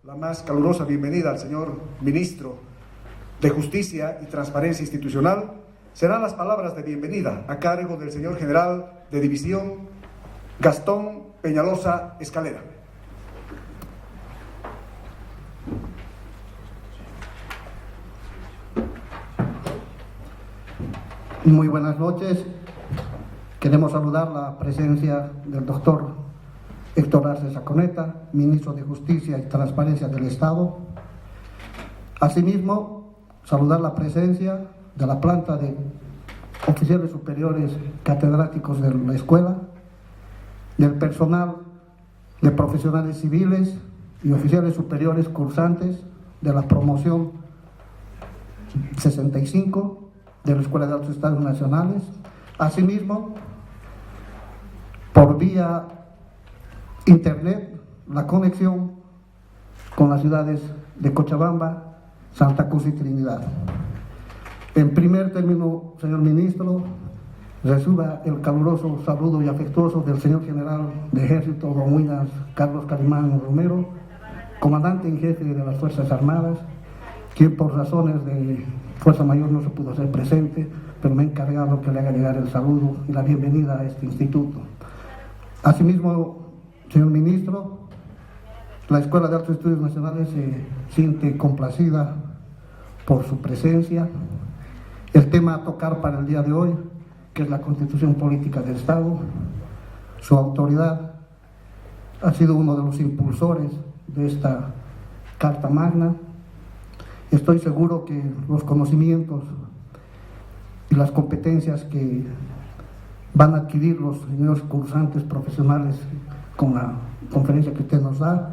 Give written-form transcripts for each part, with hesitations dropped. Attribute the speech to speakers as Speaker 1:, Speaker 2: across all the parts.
Speaker 1: la más calurosa bienvenida al señor Ministro de Justicia y Transparencia Institucional, serán las palabras de bienvenida a cargo del señor General de División Gastón Peñalosa Escalera.
Speaker 2: Muy buenas noches. Queremos saludar la presencia del doctor Héctor Arce Saconeta, Ministro de Justicia y Transparencia del Estado. Asimismo, saludar la presencia de la planta de oficiales superiores catedráticos de la escuela, del personal de profesionales civiles y oficiales superiores cursantes de la promoción 65 de la Escuela de Altos Estudios Nacionales. Asimismo, por vía internet, la conexión con las ciudades de Cochabamba, Santa Cruz y Trinidad. En primer término, señor Ministro, reciba el caluroso saludo y afectuoso del señor General de Ejército, don Williams Carlos Calimán Romero, Comandante en Jefe de las Fuerzas Armadas, quien por razones de Fuerza Mayor no se pudo hacer presente, pero me he encargado que le haga llegar el saludo y la bienvenida a este instituto. Asimismo, señor Ministro, la Escuela de Altos Estudios Nacionales se siente complacida por su presencia. El tema a tocar para el día de hoy, que es la Constitución Política del Estado, su autoridad ha sido uno de los impulsores de esta Carta Magna. Estoy seguro que los conocimientos y las competencias que van a adquirir los señores cursantes profesionales con la conferencia que usted nos da,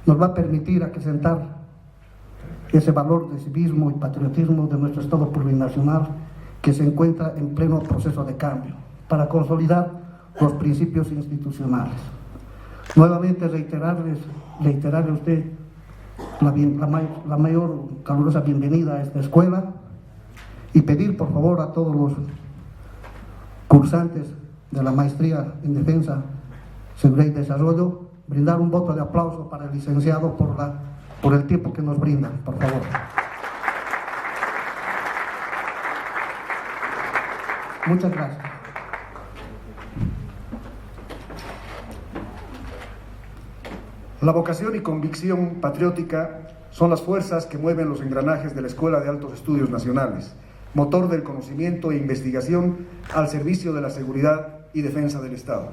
Speaker 2: nos va a permitir acrecentar ese valor de civismo y patriotismo de nuestro Estado plurinacional que se encuentra en pleno proceso de cambio, para consolidar los principios institucionales. Nuevamente reiterarle a usted la mayor calurosa bienvenida a esta escuela y pedir por favor a todos los cursantes de la Maestría en Defensa, Seguridad y Desarrollo, brindar un voto de aplauso para el licenciado por el tiempo que nos brinda, por favor. Muchas gracias.
Speaker 1: La vocación y convicción patriótica son las fuerzas que mueven los engranajes de la Escuela de Altos Estudios Nacionales, motor del conocimiento e investigación al servicio de la seguridad y defensa del Estado.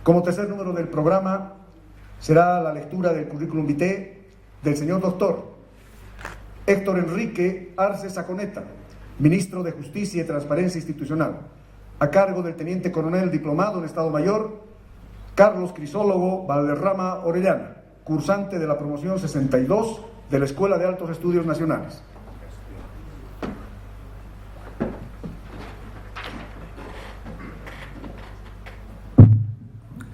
Speaker 1: Como tercer número del programa será la lectura del currículum vitae del señor doctor Héctor Enrique Arce Saconeta, Ministro de Justicia y Transparencia Institucional, a cargo del Teniente Coronel Diplomado en Estado Mayor Carlos Crisólogo Valderrama Orellana, cursante de la promoción 62 de la Escuela de Altos Estudios Nacionales.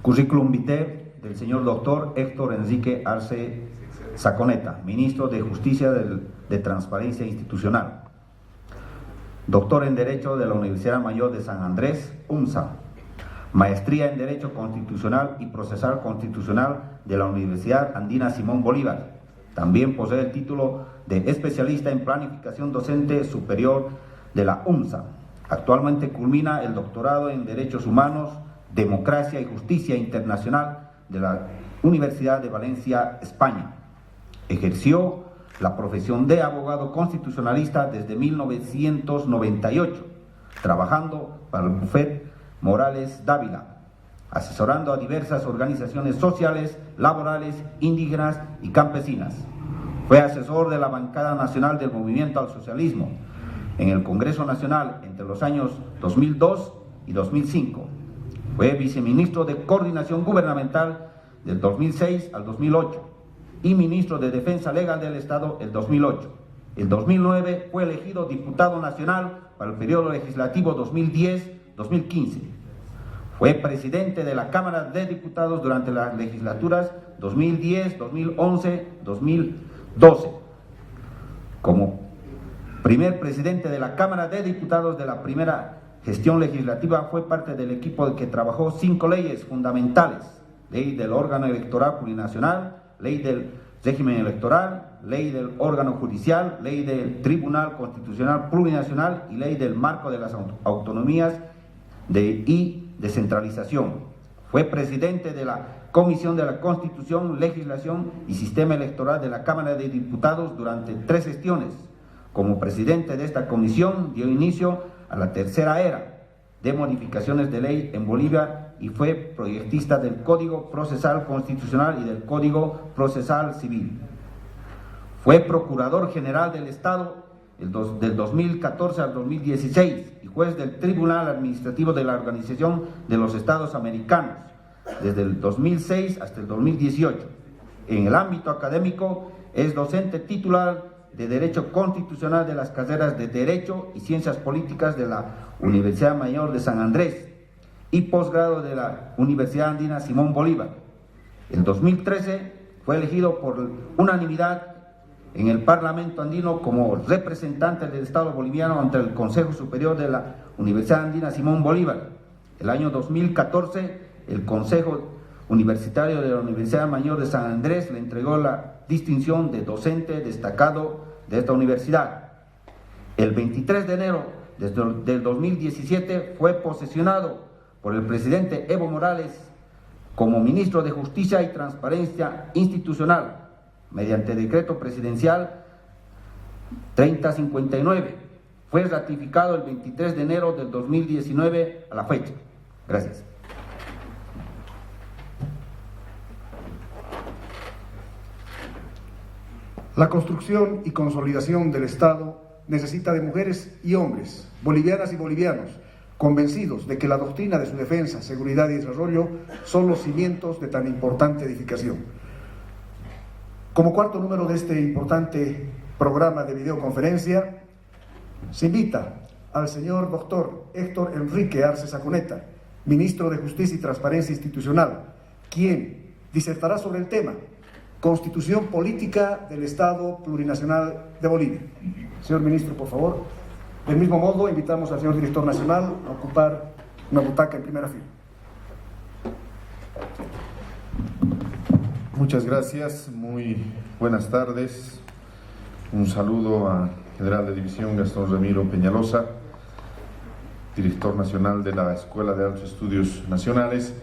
Speaker 3: Currículum vitae del señor doctor Héctor Enrique Arce Saconeta, Ministro de Justicia de Transparencia Institucional. Doctor en Derecho de la Universidad Mayor de San Andrés, UMSA. Maestría en Derecho Constitucional y Procesal Constitucional de la Universidad Andina Simón Bolívar. También posee el título de especialista en Planificación Docente Superior de la UMSA. Actualmente culmina el doctorado en Derechos Humanos, Democracia y Justicia Internacional de la Universidad de Valencia, España. Ejerció la profesión de abogado constitucionalista desde 1998, trabajando para el bufete Morales Dávila, asesorando a diversas organizaciones sociales, laborales, indígenas y campesinas. Fue asesor de la bancada nacional del Movimiento al Socialismo en el Congreso Nacional entre los años 2002 y 2005. Fue viceministro de Coordinación Gubernamental del 2006 al 2008 y ministro de Defensa Legal del Estado el 2008. El 2009 fue elegido diputado nacional para el periodo legislativo 2010-2015. Fue presidente de la Cámara de Diputados durante las legislaturas 2010, 2011, 2012. Como primer presidente de la Cámara de Diputados de la primera gestión legislativa, fue parte del equipo que trabajó 5 leyes fundamentales: ley del órgano electoral plurinacional, ley del régimen electoral, ley del órgano judicial, ley del Tribunal Constitucional Plurinacional y ley del marco de las autonomías y descentralización. Fue presidente de la Comisión de la Constitución, Legislación y Sistema Electoral de la Cámara de Diputados durante 3 gestiones. Como presidente de esta comisión dio inicio a la tercera era de modificaciones de ley en Bolivia y fue proyectista del Código Procesal Constitucional y del Código Procesal Civil. Fue Procurador General del Estado del 2014 al 2016 y juez del Tribunal Administrativo de la Organización de los Estados Americanos desde el 2006 hasta el 2018. En el ámbito académico es docente titular de Derecho Constitucional de las carreras de Derecho y Ciencias Políticas de la Universidad Mayor de San Andrés y posgrado de la Universidad Andina Simón Bolívar. En 2013 fue elegido por unanimidad en el Parlamento andino como representante del Estado boliviano ante el Consejo Superior de la Universidad Andina Simón Bolívar. El año 2014, el Consejo Universitario de la Universidad Mayor de San Andrés le entregó la distinción de docente destacado de esta universidad. El 23 de enero del 2017 fue posesionado por el presidente Evo Morales como ministro de Justicia y Transparencia Institucional mediante decreto presidencial 3059. Fue ratificado el 23 de enero del 2019 a la fecha. Gracias.
Speaker 1: La construcción y consolidación del Estado necesita de mujeres y hombres, bolivianas y bolivianos, convencidos de que la doctrina de su defensa, seguridad y desarrollo son los cimientos de tan importante edificación. Como cuarto número de este importante programa de videoconferencia, se invita al señor doctor Héctor Enrique Arce Saconeta, ministro de Justicia y Transparencia Institucional, quien disertará sobre el tema Constitución Política del Estado Plurinacional de Bolivia. Señor ministro, por favor. Del mismo modo, invitamos al señor director nacional a ocupar una butaca en primera fila.
Speaker 4: Muchas gracias, muy buenas tardes. Un saludo al general de división Gastón Ramiro Peñalosa, director nacional de la Escuela de Altos Estudios Nacionales,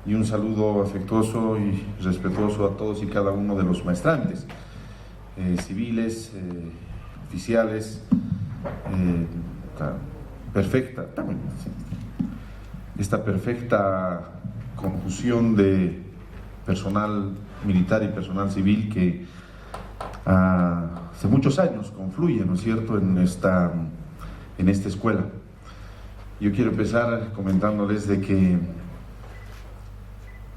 Speaker 4: y un saludo afectuoso y respetuoso a todos y cada uno de los maestrantes, civiles, oficiales, esta perfecta conjunción de personal militar y personal civil que hace muchos años confluye, ¿no es cierto?, en esta escuela. Yo quiero empezar comentándoles de que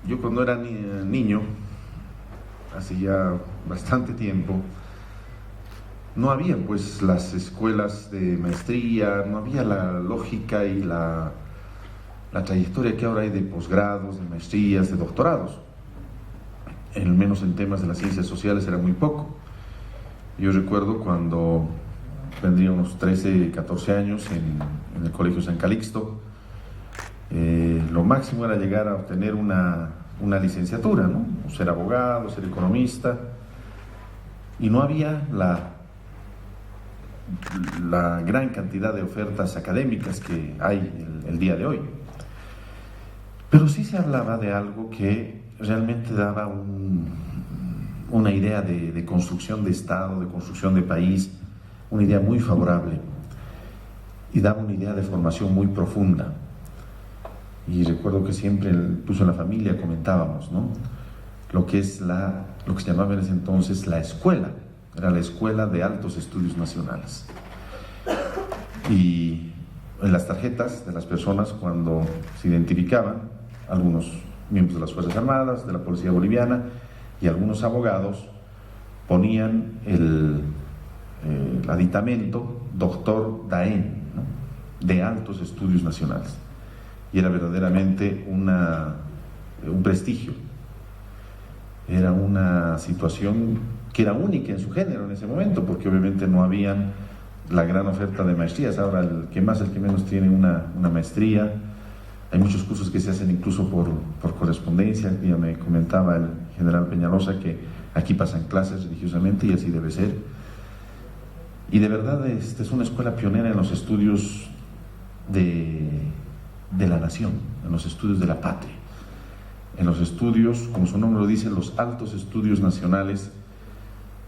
Speaker 4: yo cuando era niño, hace ya bastante tiempo, no había pues las escuelas de maestría, no había la lógica y la trayectoria que ahora hay de posgrados, de maestrías, de doctorados. Al menos en temas de las ciencias sociales era muy poco. Yo recuerdo cuando tendría unos 13, 14 años en el Colegio San Calixto, lo máximo era llegar a obtener una licenciatura, ¿no? O ser abogado, ser economista, y no había la gran cantidad de ofertas académicas que hay el día de hoy. Pero sí se hablaba de algo que realmente daba una idea de construcción de Estado, de construcción de país, una idea muy favorable, y daba una idea de formación muy profunda. Y recuerdo que siempre, incluso en la familia, comentábamos, ¿no?, lo que se llamaba en ese entonces la escuela, era la Escuela de Altos Estudios Nacionales. Y en las tarjetas de las personas, cuando se identificaban, algunos miembros de las Fuerzas Armadas, de la Policía Boliviana y algunos abogados, ponían el aditamento doctor Daen, ¿no?, de Altos Estudios Nacionales. Y era verdaderamente un prestigio. Era una situación que era única en su género en ese momento, porque obviamente no habían la gran oferta de maestrías. Ahora el que menos tiene una maestría. Hay muchos cursos que se hacen incluso por correspondencia. Ya me comentaba el general Peñalosa que Aquí pasan clases religiosamente y así debe ser. Y de verdad esta es una escuela pionera en los estudios de la nación, en los estudios de la patria, en los estudios, como su nombre lo dice, los altos estudios nacionales,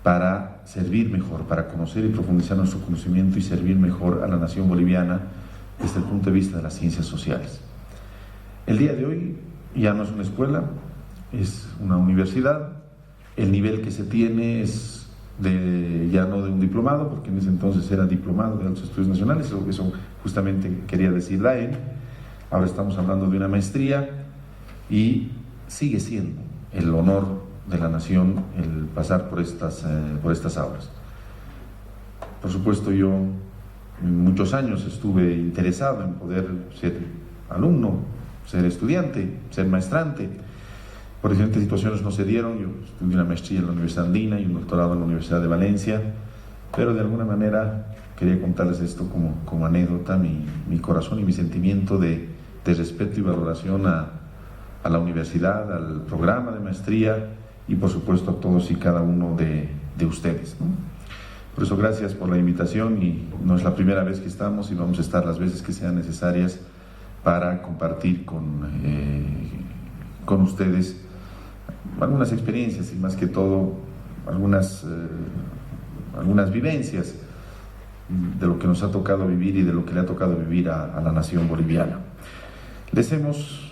Speaker 4: para servir mejor, para conocer y profundizar nuestro conocimiento y servir mejor a la nación boliviana desde el punto de vista de las ciencias sociales. El día de hoy ya no es una escuela, es una universidad. El nivel que se tiene es ya no de un diplomado, porque en ese entonces era diplomado de altos estudios nacionales, eso justamente quería decir DAEN. Ahora estamos hablando de una maestría y sigue siendo el honor de la nación el pasar por estas aulas. Por supuesto, yo muchos años estuve interesado en poder ser alumno, ser estudiante, ser maestrante. Por diferentes situaciones no se dieron. Yo estudié una maestría en la Universidad Andina y un doctorado en la Universidad de Valencia, pero de alguna manera quería contarles esto como anécdota, mi corazón y mi sentimiento de respeto y valoración a la universidad, al programa de maestría y por supuesto a todos y cada uno de ustedes, ¿no? Por eso gracias por la invitación, y no es la primera vez que estamos y vamos a estar las veces que sean necesarias para compartir con ustedes algunas experiencias y más que todo algunas vivencias de lo que nos ha tocado vivir y de lo que le ha tocado vivir a la nación boliviana. Les hemos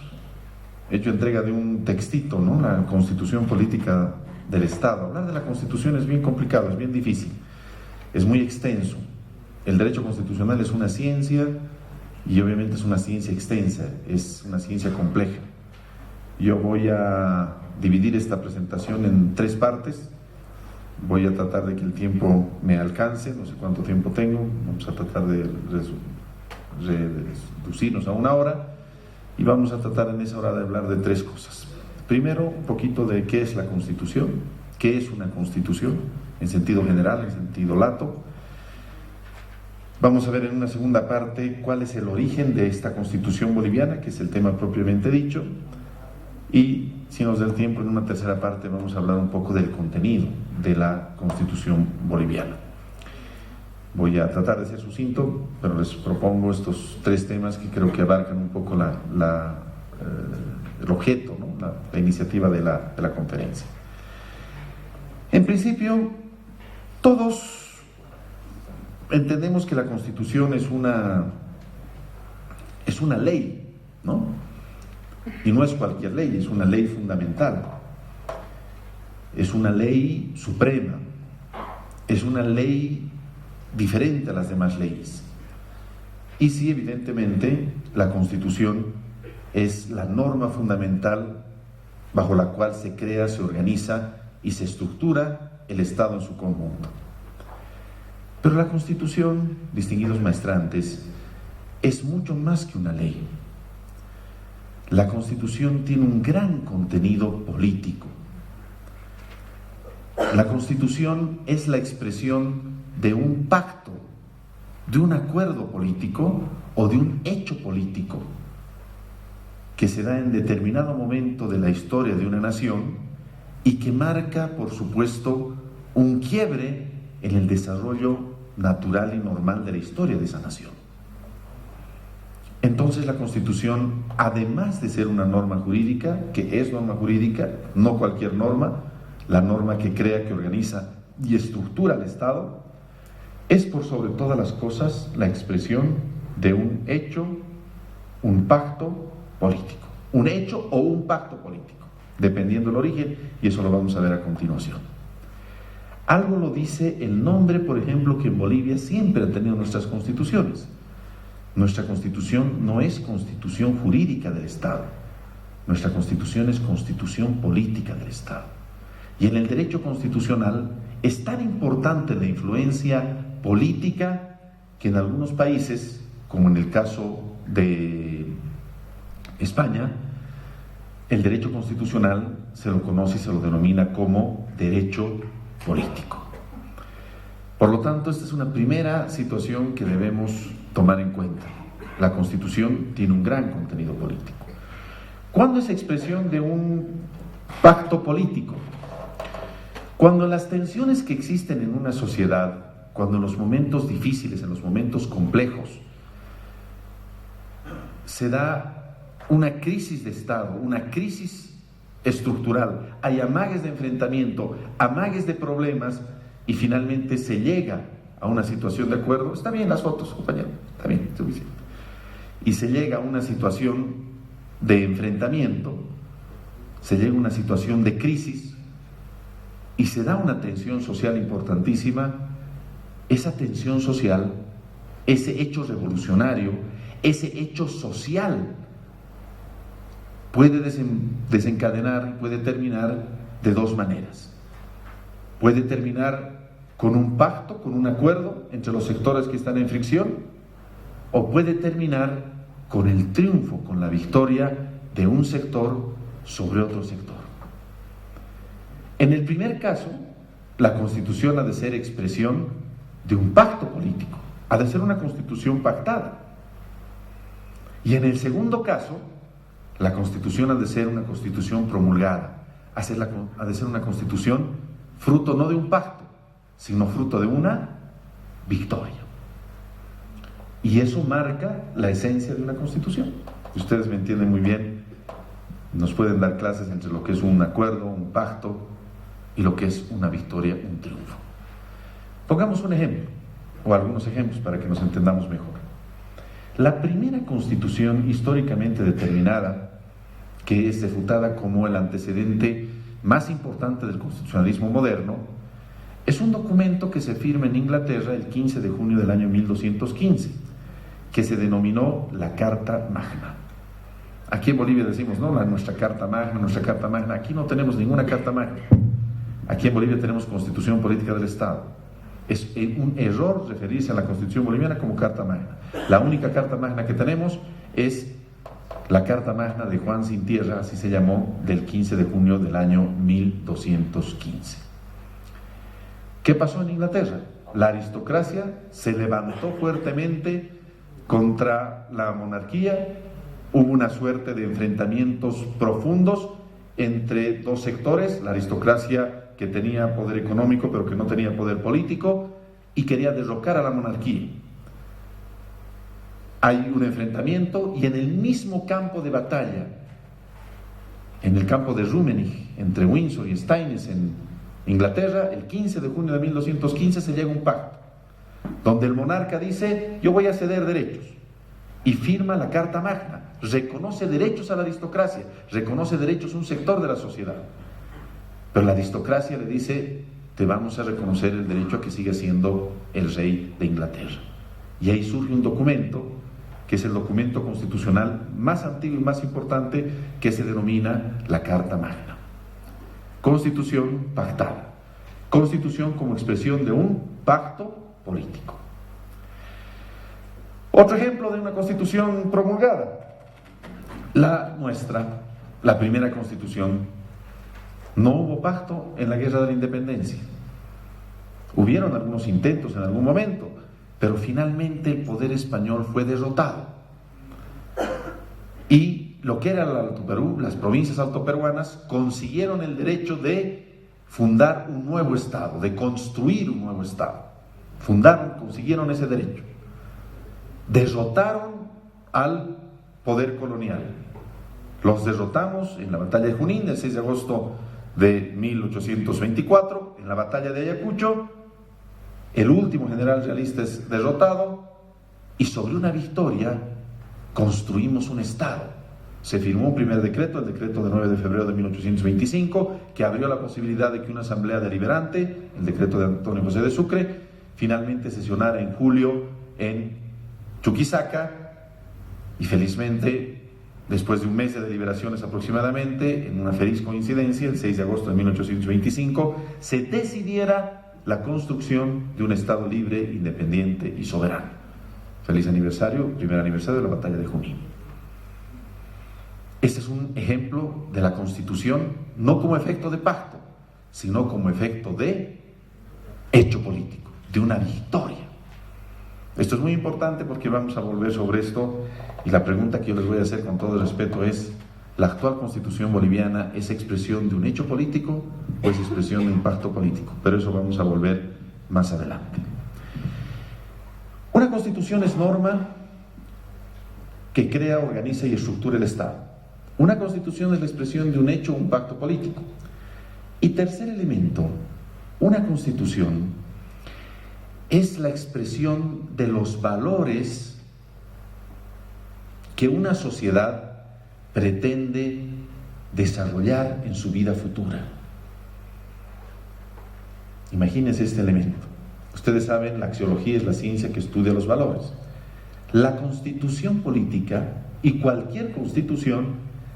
Speaker 4: hecho entrega de un textito, ¿no? La Constitución Política del Estado. Hablar de la Constitución es bien complicado, es bien difícil, es muy extenso. El derecho constitucional es una ciencia y obviamente es una ciencia extensa, es una ciencia compleja. Yo voy a dividir esta presentación en 3 partes. Voy a tratar de que el tiempo me alcance, no sé cuánto tiempo tengo, vamos a tratar de reducirnos a 1 hora y vamos a tratar en esa hora de hablar de 3 cosas. Primero, un poquito de qué es la Constitución, qué es una Constitución en sentido general, en sentido lato. Vamos a ver en una segunda parte cuál es el origen de esta Constitución boliviana, que es el tema propiamente dicho, y si nos da el tiempo, en una tercera parte vamos a hablar un poco del contenido de la Constitución boliviana. Voy a tratar de ser sucinto, pero les propongo estos 3 temas que creo que abarcan un poco el objeto, ¿no? la iniciativa de la conferencia. En principio, todos entendemos que la Constitución es una ley, ¿no? Y no es cualquier ley, es una ley fundamental, es una ley suprema, es una ley diferente a las demás leyes. Y sí, evidentemente, la Constitución es la norma fundamental bajo la cual se crea, se organiza y se estructura el Estado en su conjunto. Pero la Constitución, distinguidos maestrantes, es mucho más que una ley. La Constitución tiene un gran contenido político. La Constitución es la expresión de un pacto, de un acuerdo político o de un hecho político que se da en determinado momento de la historia de una nación y que marca, por supuesto, un quiebre en el desarrollo natural y normal de la historia de esa nación. Entonces la Constitución, además de ser una norma jurídica, que es norma jurídica, no cualquier norma, la norma que crea, que organiza y estructura el Estado, es por sobre todas las cosas la expresión de un hecho, un pacto político. Un hecho o un pacto político, dependiendo del origen, y eso lo vamos a ver a continuación. Algo lo dice el nombre, por ejemplo, que en Bolivia siempre han tenido nuestras constituciones. Nuestra Constitución no es constitución jurídica del Estado, nuestra Constitución es constitución política del Estado. Y en el derecho constitucional es tan importante la influencia política que en algunos países, como en el caso de España, el derecho constitucional se lo conoce y se lo denomina como derecho político. Por lo tanto, esta es una primera situación que debemos tomar en cuenta. La Constitución tiene un gran contenido político. ¿Cuándo es expresión de un pacto político? Cuando las tensiones que existen en una sociedad, cuando en los momentos difíciles, en los momentos complejos, se da una crisis de Estado, una crisis estructural, hay amagues de enfrentamiento, amagues de problemas y finalmente se llega a una situación de acuerdo. Está bien las fotos, compañero, está bien, suficiente. Y se llega a una situación de enfrentamiento, se llega a una situación de crisis y se da una tensión social importantísima. Esa tensión social, ese hecho revolucionario, ese hecho social puede desencadenar y puede terminar de dos maneras. Puede terminar con un pacto, con un acuerdo entre los sectores que están en fricción, o puede terminar con el triunfo, con la victoria de un sector sobre otro sector. En el primer caso, la Constitución ha de ser expresión de un pacto político, ha de ser una Constitución pactada. Y en el segundo caso, la Constitución ha de ser una Constitución promulgada, ha de ser una Constitución fruto no de un pacto, sino fruto de una victoria. Y eso marca la esencia de una Constitución. Ustedes me entienden muy bien, nos pueden dar clases entre lo que es un acuerdo, un pacto, y lo que es una victoria, un triunfo. Pongamos un ejemplo, o algunos ejemplos para que nos entendamos mejor. La primera Constitución históricamente determinada, que es refutada como el antecedente más importante del constitucionalismo moderno, es un documento que se firma en Inglaterra el 15 de junio del año 1215, que se denominó la Carta Magna. Aquí en Bolivia decimos, no, nuestra Carta Magna. Aquí no tenemos ninguna Carta Magna. Aquí en Bolivia tenemos Constitución Política del Estado. Es un error referirse a la Constitución boliviana como Carta Magna. La única Carta Magna que tenemos es la Carta Magna de Juan Sin Tierra, así se llamó, del 15 de junio del año 1215. ¿Qué pasó en Inglaterra? La aristocracia se levantó fuertemente contra la monarquía, hubo una suerte de enfrentamientos profundos entre dos sectores, la aristocracia que tenía poder económico pero que no tenía poder político y quería derrocar a la monarquía. Hay un enfrentamiento y en el mismo campo de batalla, en el campo de Rummenigge, entre Windsor y Staines en Inglaterra, el 15 de junio de 1215 se llega a un pacto, donde el monarca dice, yo voy a ceder derechos, y firma la Carta Magna, reconoce derechos a la aristocracia, reconoce derechos a un sector de la sociedad, pero la aristocracia le dice, te vamos a reconocer el derecho a que siga siendo el rey de Inglaterra. Y ahí surge un documento, que es el documento constitucional más antiguo y más importante, que se denomina la Carta Magna. Constitución pactada. Constitución como expresión de un pacto político. Otro ejemplo de una constitución promulgada. La nuestra, la primera constitución, no hubo pacto en la Guerra de la Independencia. Hubieron algunos intentos en algún momento, pero finalmente el poder español fue derrotado. Y lo que era el Alto Perú, las provincias altoperuanas, consiguieron el derecho de fundar un nuevo Estado, de construir un nuevo Estado. Consiguieron ese derecho. Derrotaron al poder colonial. Los derrotamos en la batalla de Junín, el 6 de agosto de 1824, en la batalla de Ayacucho. El último general realista es derrotado y sobre una victoria construimos un Estado. Se firmó un primer decreto, el decreto de 9 de febrero de 1825, que abrió la posibilidad de que una asamblea deliberante, el decreto de Antonio José de Sucre, finalmente sesionara en julio en Chuquisaca, y felizmente, después de un mes de deliberaciones aproximadamente, en una feliz coincidencia, el 6 de agosto de 1825, se decidiera la construcción de un Estado libre, independiente y soberano. Feliz aniversario, primer aniversario de la batalla de Junín. Este es un ejemplo de la Constitución, no como efecto de pacto, sino como efecto de hecho político, de una victoria. Esto es muy importante porque vamos a volver sobre esto, y la pregunta que yo les voy a hacer con todo el respeto es, ¿la actual Constitución boliviana es expresión de un hecho político pues expresión de un pacto político, pero eso vamos a volver más adelante. Una constitución es norma que crea, organiza y estructura el Estado. Una constitución es la expresión de un hecho o un pacto político. Y tercer elemento, una constitución es la expresión de los valores que una sociedad pretende desarrollar en su vida futura. Imagínense este elemento. Ustedes saben, la axiología es la ciencia que estudia los valores. La constitución política y cualquier constitución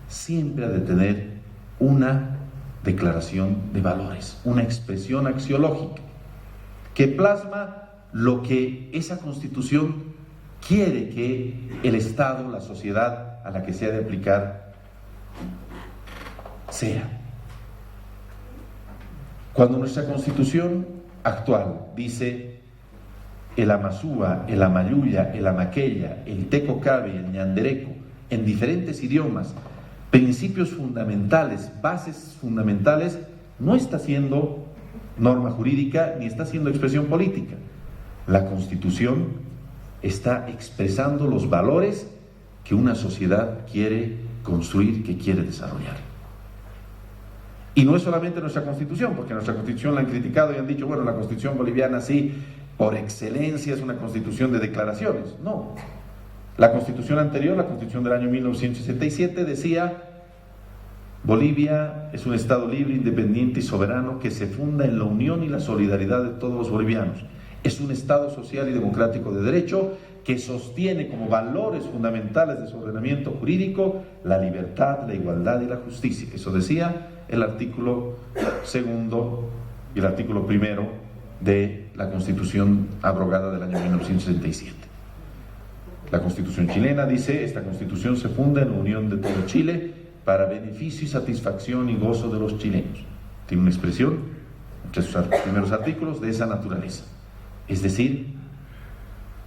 Speaker 4: siempre ha de tener una declaración de valores, una expresión axiológica que plasma lo que esa constitución quiere que el Estado, la sociedad a la que se ha de aplicar, sea. Cuando nuestra constitución actual dice el Amazúa, el Amayuya, el Amaqueya, el Teco-Cabe, el Ñandereco, en diferentes idiomas, principios fundamentales, bases fundamentales, no está siendo norma jurídica ni está siendo expresión política. La Constitución está expresando los valores que una sociedad quiere construir, que quiere desarrollar. Y no es solamente nuestra Constitución, porque nuestra Constitución la han criticado y han dicho, bueno, la Constitución boliviana sí, por excelencia es una Constitución de declaraciones. No. La Constitución anterior, la Constitución del año 1967, decía: Bolivia es un Estado libre, independiente y soberano que se funda en la unión y la solidaridad de todos los bolivianos. Es un Estado social y democrático de derecho que sostiene como valores fundamentales de su ordenamiento jurídico la libertad, la igualdad y la justicia. Eso decía el artículo 2 y el artículo 1 de la Constitución abrogada del año 1967. La Constitución chilena dice: esta Constitución se funda en la unión de todo Chile para beneficio y satisfacción y gozo de los chilenos. Tiene una expresión entre sus primeros artículos de esa naturaleza. Es decir,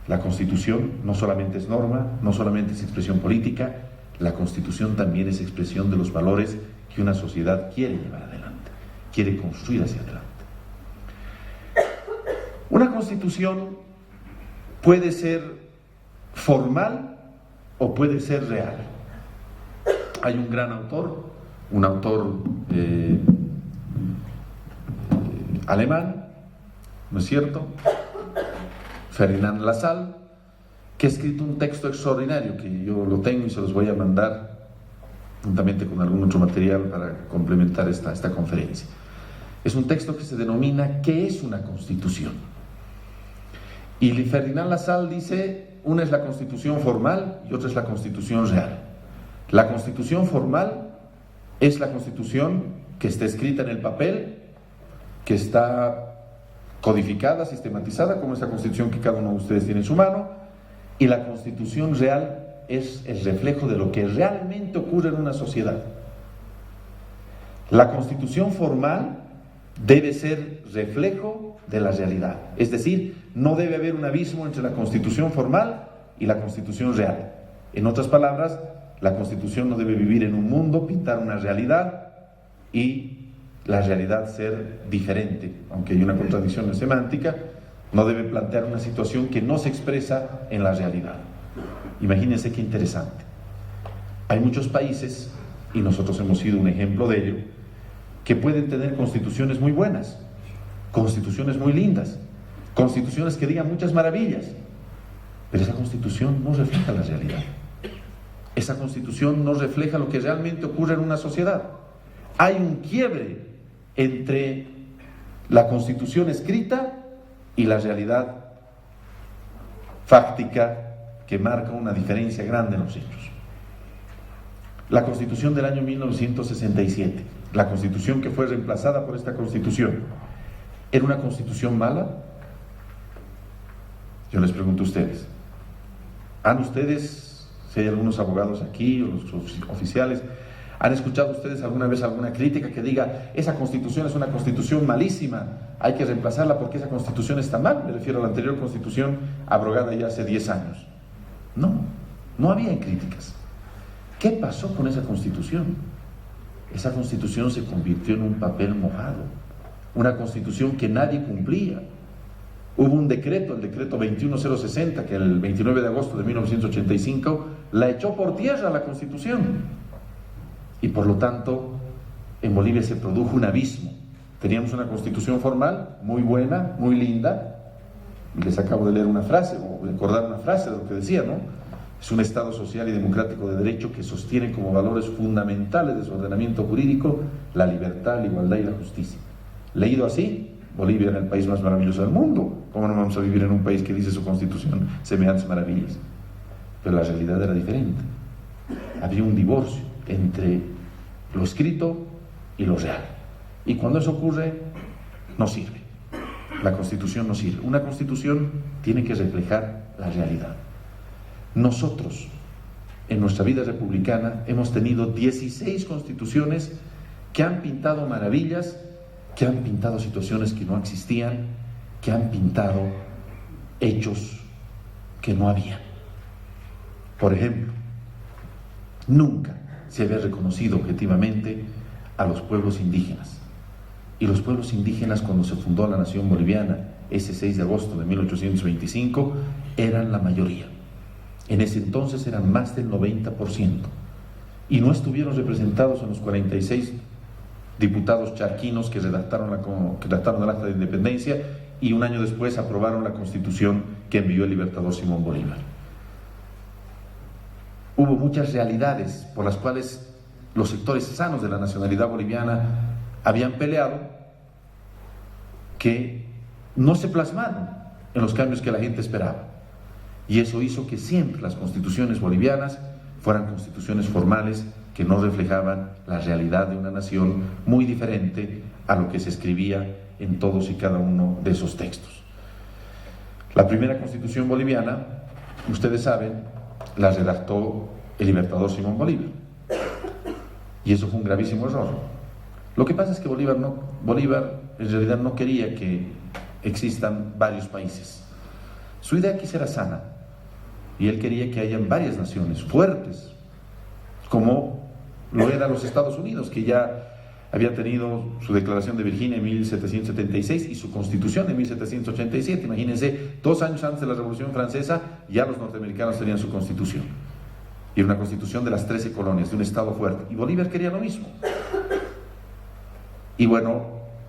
Speaker 4: la Constitución no solamente es norma, no solamente es expresión política, la Constitución también es expresión de los valores que una sociedad quiere llevar adelante, quiere construir hacia adelante. Una Constitución puede ser formal o puede ser real. Hay un gran autor, un autor alemán, ¿no es cierto?, Ferdinand Lassalle, que ha escrito un texto extraordinario que yo lo tengo y se los voy a mandar juntamente con algún otro material para complementar esta conferencia. Es un texto que se denomina ¿qué es una constitución? Y Ferdinand Lassalle dice: una es la constitución formal y otra es la constitución real. La constitución formal es la constitución que está escrita en el papel, que está codificada, sistematizada, como esa constitución que cada uno de ustedes tiene en su mano, y la constitución real es el reflejo de lo que realmente ocurre en una sociedad. La constitución formal debe ser reflejo de la realidad, es decir, no debe haber un abismo entre la constitución formal y la constitución real. En otras palabras, la constitución no debe vivir en un mundo, pintar una realidad y la realidad ser diferente, aunque hay una contradicción semántica. No debe plantear una situación que no se expresa en la realidad. Imagínense qué interesante. Hay muchos países, y nosotros hemos sido un ejemplo de ello, que pueden tener constituciones muy buenas, constituciones muy lindas, constituciones que digan muchas maravillas, pero esa constitución no refleja la realidad. Esa constitución no refleja lo que realmente ocurre en una sociedad. Hay un quiebre entre la constitución escrita y la realidad fáctica que marca una diferencia grande en los hechos. La Constitución del año 1967, la Constitución que fue reemplazada por esta Constitución, ¿era una Constitución mala? Yo les pregunto a ustedes. ¿Han ustedes, si hay algunos abogados aquí o los oficiales, han escuchado ustedes alguna vez alguna crítica que diga: esa Constitución es una Constitución malísima, hay que reemplazarla porque esa Constitución está mal? Me refiero a la anterior Constitución abrogada ya hace 10 años. No había críticas. ¿Qué pasó con esa Constitución? esa constitución se convirtió en un papel mojado, una constitución que nadie cumplía. Hubo un decreto, el decreto 21060, que el 29 de agosto de 1985 la echó por tierra la constitución. Y por lo tanto, en Bolivia se produjo un abismo. Teníamos una constitución formal, muy buena, muy linda. Les acabo de leer una frase, o recordar una frase de lo que decía, ¿no? Es un Estado social y democrático de derecho que sostiene como valores fundamentales de su ordenamiento jurídico la libertad, la igualdad y la justicia. Leído así, Bolivia era el país más maravilloso del mundo. ¿Cómo no vamos a vivir en un país que dice su constitución semejantes maravillas? Pero la realidad era diferente. Había un divorcio entre lo escrito y lo real. Y cuando eso ocurre, no sirve. La constitución no sirve. Una constitución tiene que reflejar la realidad. Nosotros, en nuestra vida republicana, hemos tenido 16 constituciones que han pintado maravillas, que han pintado situaciones que no existían, que han pintado hechos que no había. Por ejemplo, nunca se había reconocido objetivamente a los pueblos indígenas. Y los pueblos indígenas, cuando se fundó la nación boliviana, ese 6 de agosto de 1825, eran la mayoría. En ese entonces eran más del 90%. Y no estuvieron representados en los 46 diputados charquinos que redactaron el acta de independencia y un año después aprobaron la constitución que envió el libertador Simón Bolívar. Hubo muchas realidades por las cuales los sectores sanos de la nacionalidad boliviana habían peleado que no se plasmaron en los cambios que la gente esperaba. Y eso hizo que siempre las constituciones bolivianas fueran constituciones formales que no reflejaban la realidad de una nación muy diferente a lo que se escribía en todos y cada uno de esos textos. La primera constitución boliviana, ustedes saben, la redactó el libertador Simón Bolívar. Y eso fue un gravísimo error. Lo que pasa es que Bolívar en realidad no quería que existan varios países. Su idea aquí era sana. Y él quería que hayan varias naciones fuertes, como lo eran los Estados Unidos, que ya había tenido su declaración de Virginia en 1776 y su constitución en 1787. Imagínense, 2 años antes de la Revolución Francesa, ya los norteamericanos tenían su constitución. Y una constitución de las 13 colonias, de un Estado fuerte. Y Bolívar quería lo mismo. Y bueno,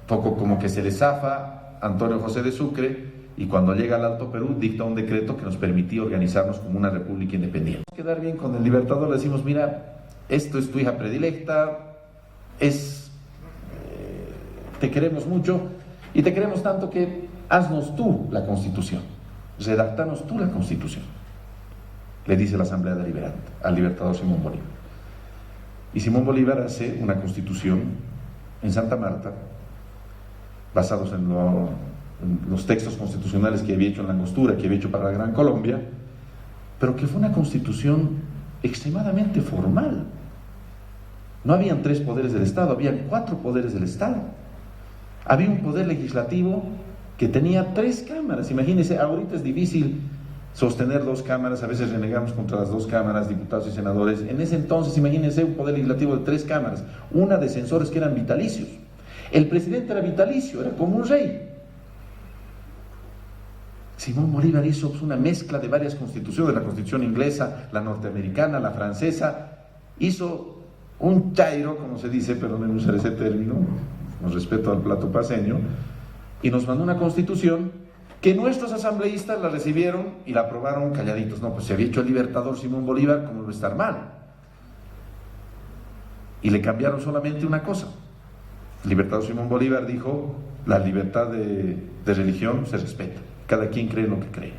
Speaker 4: poco como que se le zafa Antonio José de Sucre, y cuando llega al Alto Perú dicta un decreto que nos permitía organizarnos como una república independiente. Quedar bien con el libertador, le decimos, mira, esto es tu hija predilecta, te queremos mucho y te queremos tanto que haznos tú la constitución, redactanos tú la constitución, le dice la Asamblea Deliberante al libertador Simón Bolívar. Y Simón Bolívar hace una constitución en Santa Marta, basados en los textos constitucionales que había hecho en la Angostura, que había hecho para la Gran Colombia, pero que fue una constitución extremadamente formal. No habían 3 poderes del Estado, habían 4 poderes del Estado. Había un poder legislativo que tenía 3 cámaras. Imagínense, ahorita es difícil sostener 2 cámaras, a veces renegamos contra las 2 cámaras, diputados y senadores. En ese entonces, imagínense un poder legislativo de 3 cámaras, una de censores que eran vitalicios. El presidente era vitalicio, era como un rey. Simón Bolívar hizo una mezcla de varias constituciones, la constitución inglesa, la norteamericana, la francesa. Hizo un chairo, como se dice, perdónenme usar ese término, con respeto al plato paceño, y nos mandó una constitución que nuestros asambleístas la recibieron y la aprobaron calladitos. No, pues se había hecho el libertador Simón Bolívar, ¿cómo no estar mal? Y le cambiaron solamente una cosa. El libertador Simón Bolívar dijo, la libertad de religión se respeta. Cada quien cree lo que cree.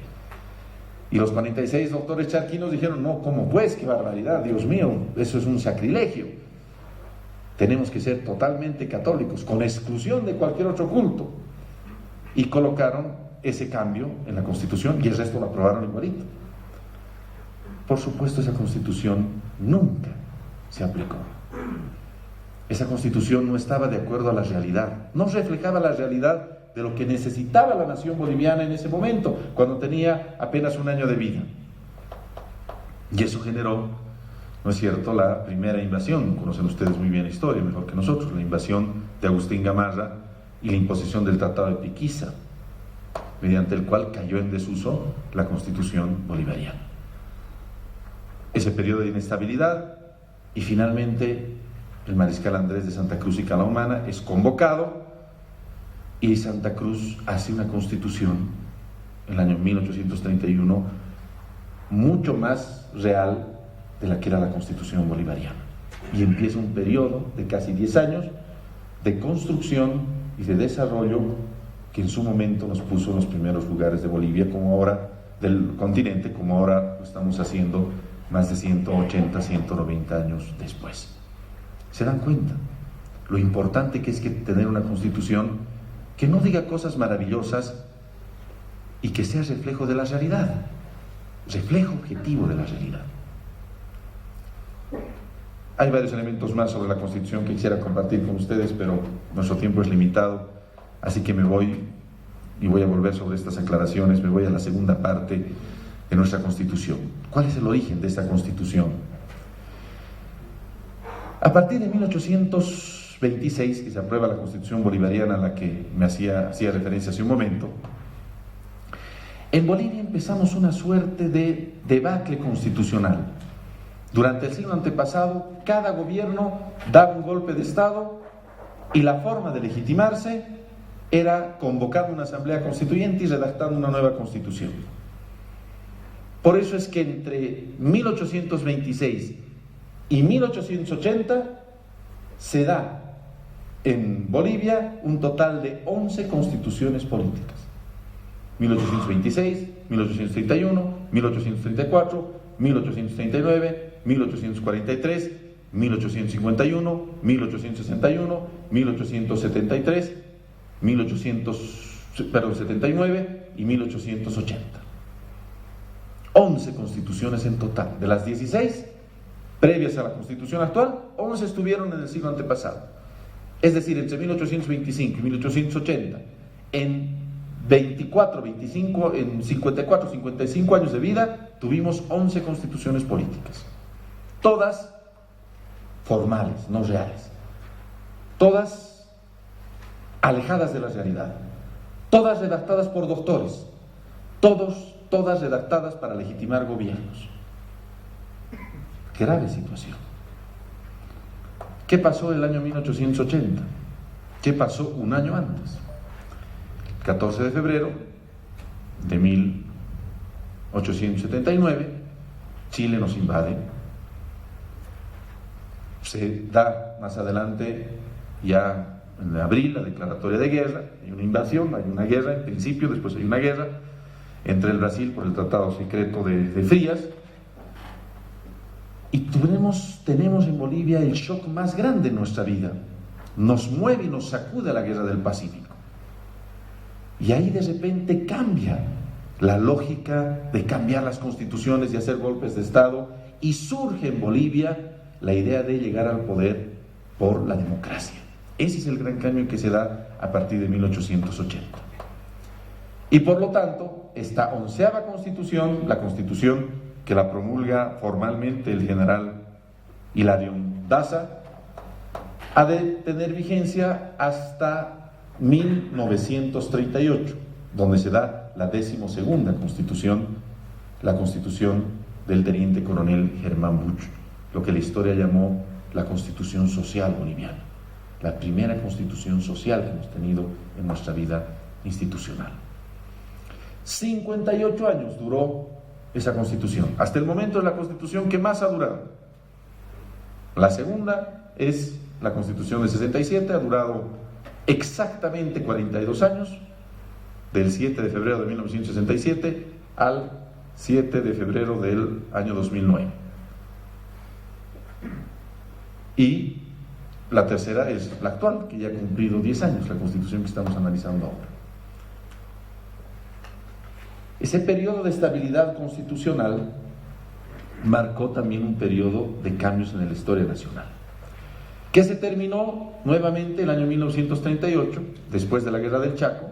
Speaker 4: Y los 46 doctores charquinos dijeron, no, ¿cómo pues? ¡Qué barbaridad! Dios mío, eso es un sacrilegio. Tenemos que ser totalmente católicos, con exclusión de cualquier otro culto. Y colocaron ese cambio en la Constitución y el resto lo aprobaron igualito. Por supuesto, esa Constitución nunca se aplicó. Esa Constitución no estaba de acuerdo a la realidad, no reflejaba la realidad de lo que necesitaba la nación boliviana en ese momento, cuando tenía apenas 1 año de vida. Y eso generó ¿no es cierto?, la primera invasión. Conocen ustedes muy bien la historia, mejor que nosotros, la invasión de Agustín Gamarra y la imposición del Tratado de Piquiza, mediante el cual cayó en desuso la Constitución bolivariana. Ese periodo de inestabilidad, y finalmente el mariscal Andrés de Santa Cruz y Calahumana es convocado y Santa Cruz hace una constitución en el año 1831 mucho más real de la que era la Constitución bolivariana, y empieza un periodo de casi 10 años de construcción y de desarrollo que en su momento nos puso en los primeros lugares de Bolivia, como ahora del continente, como ahora lo estamos haciendo más de 180, 190 años después. ¿Se dan cuenta lo importante que es tener una constitución que no diga cosas maravillosas y que sea reflejo de la realidad, reflejo objetivo de la realidad? Hay varios elementos más sobre la Constitución que quisiera compartir con ustedes, pero nuestro tiempo es limitado, así que me voy y voy a volver sobre estas aclaraciones. Me voy a la segunda parte de nuestra Constitución. ¿Cuál es el origen de esta Constitución? A partir de 1826, que se aprueba la Constitución bolivariana a la que me hacía referencia hace un momento, en Bolivia empezamos una suerte de debacle constitucional. Durante el siglo antepasado, cada gobierno daba un golpe de Estado y la forma de legitimarse era convocando una asamblea constituyente y redactando una nueva constitución. Por eso es que entre 1826 y 1880 se da en Bolivia un total de 11 constituciones políticas. 1826, 1831, 1834, 1839, 1843, 1851, 1861, 1873, 1879 y 1880. 11 constituciones en total. De las 16 previas a la Constitución actual, 11 estuvieron en el siglo antepasado. Es decir, entre 1825 y 1880, en 54, 55 años de vida, tuvimos 11 constituciones políticas. Todas formales, no reales. Todas alejadas de la realidad. Todas redactadas por doctores. Todas redactadas para legitimar gobiernos. Grave situación. ¿Qué pasó el año 1880? ¿Qué pasó un año antes? El 14 de febrero de 1879, Chile nos invade. Se da más adelante, ya en abril, la declaratoria de guerra. Hay una invasión, hay una guerra en principio, después hay una guerra entre el Brasil por el Tratado Secreto de Frías. Y tenemos en Bolivia el shock más grande en nuestra vida. Nos mueve y nos sacude la guerra del Pacífico. Y ahí de repente cambia la lógica de cambiar las constituciones y hacer golpes de Estado, y surge en Bolivia la idea de llegar al poder por la democracia. Ese es el gran cambio que se da a partir de 1880. Y por lo tanto, esta 11ª constitución, la constitución que la promulga formalmente el general Hilarión Daza, ha de tener vigencia hasta 1938, donde se da la 12ª constitución, la constitución del teniente coronel Germán Buch, lo que la historia llamó la Constitución Social Boliviana, la primera constitución social que hemos tenido en nuestra vida institucional. 58 años duró esa constitución. Hasta el momento es la constitución que más ha durado. La segunda es la constitución del 67, ha durado exactamente 42 años, del 7 de febrero de 1967 al 7 de febrero del año 2009. Y la tercera es la actual, que ya ha cumplido 10 años, la constitución que estamos analizando ahora. Ese periodo de estabilidad constitucional marcó también un periodo de cambios en la historia nacional, que se terminó nuevamente el año 1938, después de la Guerra del Chaco,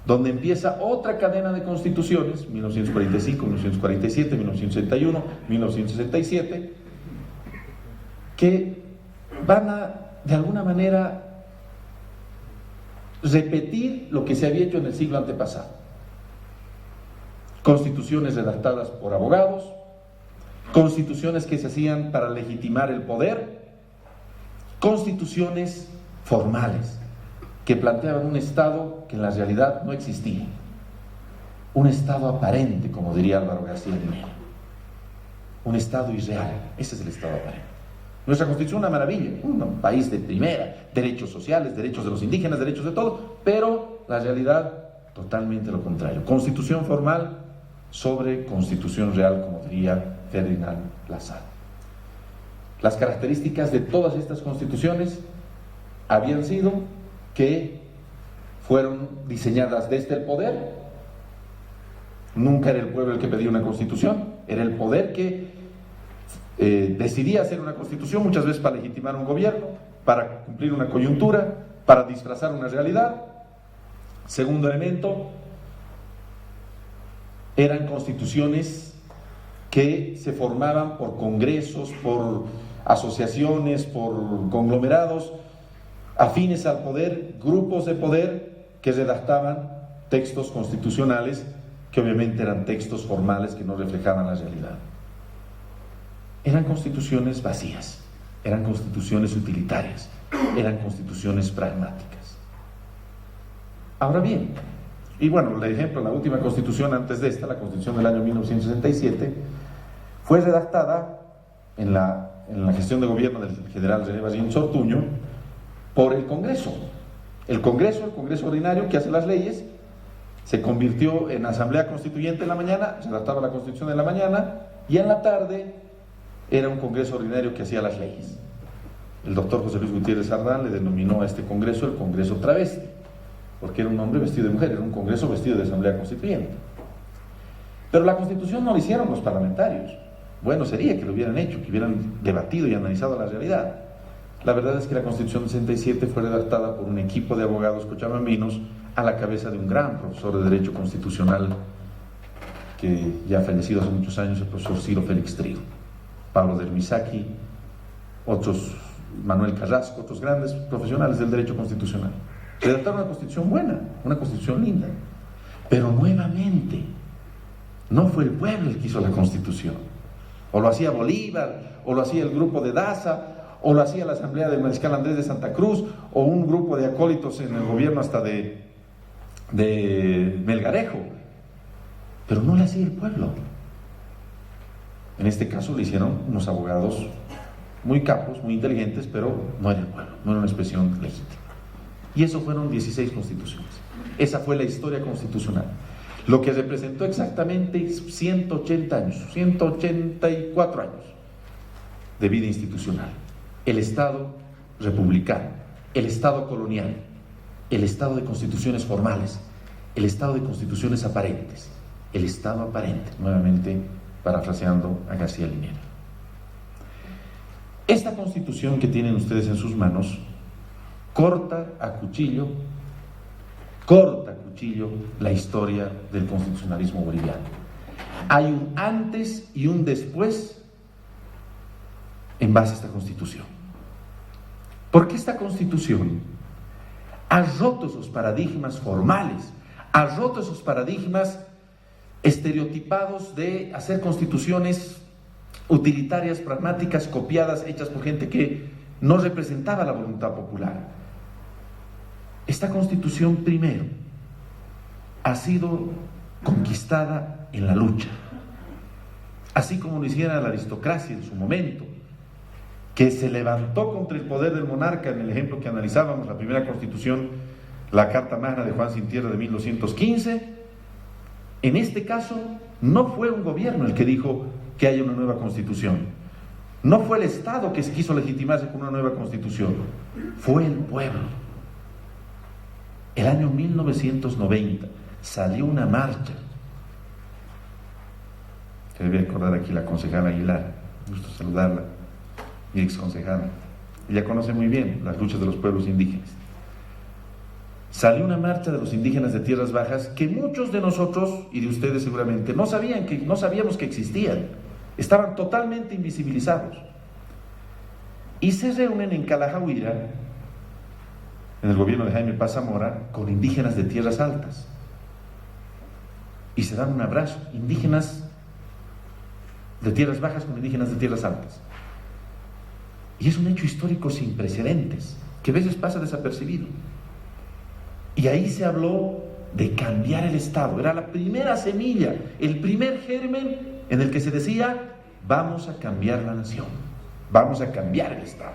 Speaker 4: donde empieza otra cadena de constituciones, 1945, 1947, 1961, 1967,
Speaker 5: que van a, de alguna manera, repetir lo que se había hecho en el siglo antepasado. Constituciones redactadas por abogados, constituciones que se hacían para legitimar el poder, constituciones formales que planteaban un Estado que en la realidad no existía, un Estado aparente, como diría Álvaro García Linera, un Estado irreal. Ese es el Estado aparente. Nuestra Constitución es una maravilla, un país de primera, derechos sociales, derechos de los indígenas, derechos de todo, pero la realidad totalmente lo contrario. Constitución formal sobre Constitución real, como diría Ferdinand Lassalle. Las características de todas estas constituciones habían sido que fueron diseñadas desde el poder. Nunca era el pueblo el que pedía una constitución, era el poder que decidía hacer una constitución, muchas veces para legitimar un gobierno, para cumplir una coyuntura, para disfrazar una realidad. Segundo elemento, eran constituciones que se formaban por congresos, por asociaciones, por conglomerados afines al poder, grupos de poder que redactaban textos constitucionales que obviamente eran textos formales que no reflejaban la realidad. Eran constituciones vacías, eran constituciones utilitarias, eran constituciones pragmáticas. Ahora bien, y bueno, el ejemplo, la última constitución antes de esta, la constitución del año 1967, fue redactada en la gestión de gobierno del general René Ballín Sortuño por el Congreso. El Congreso ordinario que hace las leyes, se convirtió en asamblea constituyente en la mañana, se redactaba la constitución en la mañana, y en la tarde era un Congreso ordinario que hacía las leyes. El doctor José Luis Gutiérrez Ardán le denominó a este Congreso el Congreso travesti, porque era un hombre vestido de mujer, era un Congreso vestido de asamblea constituyente. Pero la Constitución no la hicieron los parlamentarios. Bueno sería que lo hubieran hecho, que hubieran debatido y analizado la realidad. La verdad es que la Constitución del 67 fue redactada por un equipo de abogados cochabambinos a la cabeza de un gran profesor de Derecho Constitucional que ya ha fallecido hace muchos años, el profesor Ciro Félix Trigo, Pablo Dermisaki, otros, Manuel Carrasco, otros grandes profesionales del derecho constitucional. Redactaron una constitución buena, una constitución linda, pero nuevamente no fue el pueblo el que hizo la constitución. O lo hacía Bolívar, o lo hacía el grupo de Daza, o lo hacía la asamblea del mariscal Andrés de Santa Cruz, o un grupo de acólitos en el gobierno hasta de Melgarejo, pero no lo hacía el pueblo. En este caso lo hicieron unos abogados muy capos, muy inteligentes, pero no era el pueblo, no era una expresión legítima. Y eso fueron 16 constituciones. Esa fue la historia constitucional. Lo que representó exactamente 180 años, 184 años de vida institucional. El Estado republicano, el Estado colonial, el Estado de constituciones formales, el Estado de constituciones aparentes, el Estado aparente, nuevamente parafraseando a García Linera. Esta constitución que tienen ustedes en sus manos corta a cuchillo la historia del constitucionalismo boliviano. Hay un antes y un después en base a esta constitución. Porque esta constitución ha roto esos paradigmas formales, ha roto esos paradigmas estereotipados de hacer constituciones utilitarias, pragmáticas, copiadas, hechas por gente que no representaba la voluntad popular. Esta constitución, primero, ha sido conquistada en la lucha, así como lo hiciera la aristocracia en su momento, que se levantó contra el poder del monarca. En el ejemplo que analizábamos, la primera constitución, la Carta Magna de Juan Sin Tierra de 1215, en este caso no fue un gobierno el que dijo que haya una nueva constitución, no fue el Estado que se quiso legitimarse con una nueva constitución, fue el pueblo. El año 1990 salió una marcha, que debe recordar aquí la concejala Aguilar, gusto saludarla, mi ex concejala, ella conoce muy bien las luchas de los pueblos indígenas. Salió una marcha de los indígenas de tierras bajas que muchos de nosotros y de ustedes seguramente no sabíamos que existían, estaban totalmente invisibilizados. y se reúnen en Calajahuira, en el gobierno de Jaime Paz Zamora, con indígenas de tierras altas. Y se dan un abrazo, indígenas de tierras bajas con indígenas de tierras altas. Y es un hecho histórico sin precedentes, que a veces pasa desapercibido. Y ahí se habló de cambiar el Estado. Era la primera semilla, el primer germen en el que se decía: vamos a cambiar la nación, vamos a cambiar el Estado.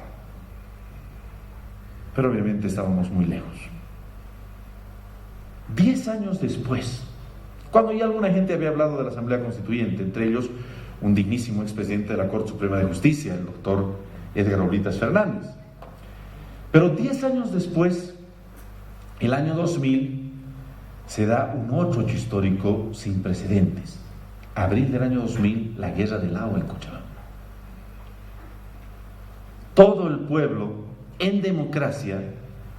Speaker 5: Pero obviamente estábamos muy lejos. 10 años después, cuando ya alguna gente había hablado de la Asamblea Constituyente, entre ellos un dignísimo expresidente de la Corte Suprema de Justicia, el doctor Edgar Oblitas Fernández. Pero 10 años después, el año 2000, se da un otro hecho histórico sin precedentes. Abril del año 2000, la guerra del agua en Cochabamba. Todo el pueblo, en democracia,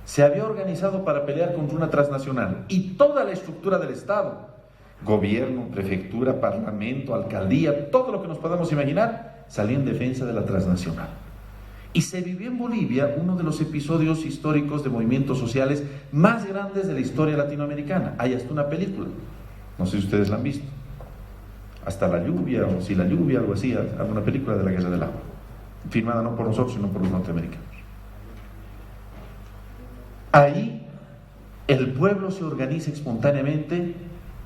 Speaker 5: se había organizado para pelear contra una transnacional, y toda la estructura del Estado, gobierno, prefectura, parlamento, alcaldía, todo lo que nos podamos imaginar, salía en defensa de la transnacional. Y se vivió en Bolivia uno de los episodios históricos de movimientos sociales más grandes de la historia latinoamericana. Hay hasta una película, no sé si ustedes la han visto, Hasta la lluvia, o Si la lluvia, algo así, una película de la guerra del agua, firmada no por nosotros, sino por los norteamericanos. Ahí el pueblo se organiza espontáneamente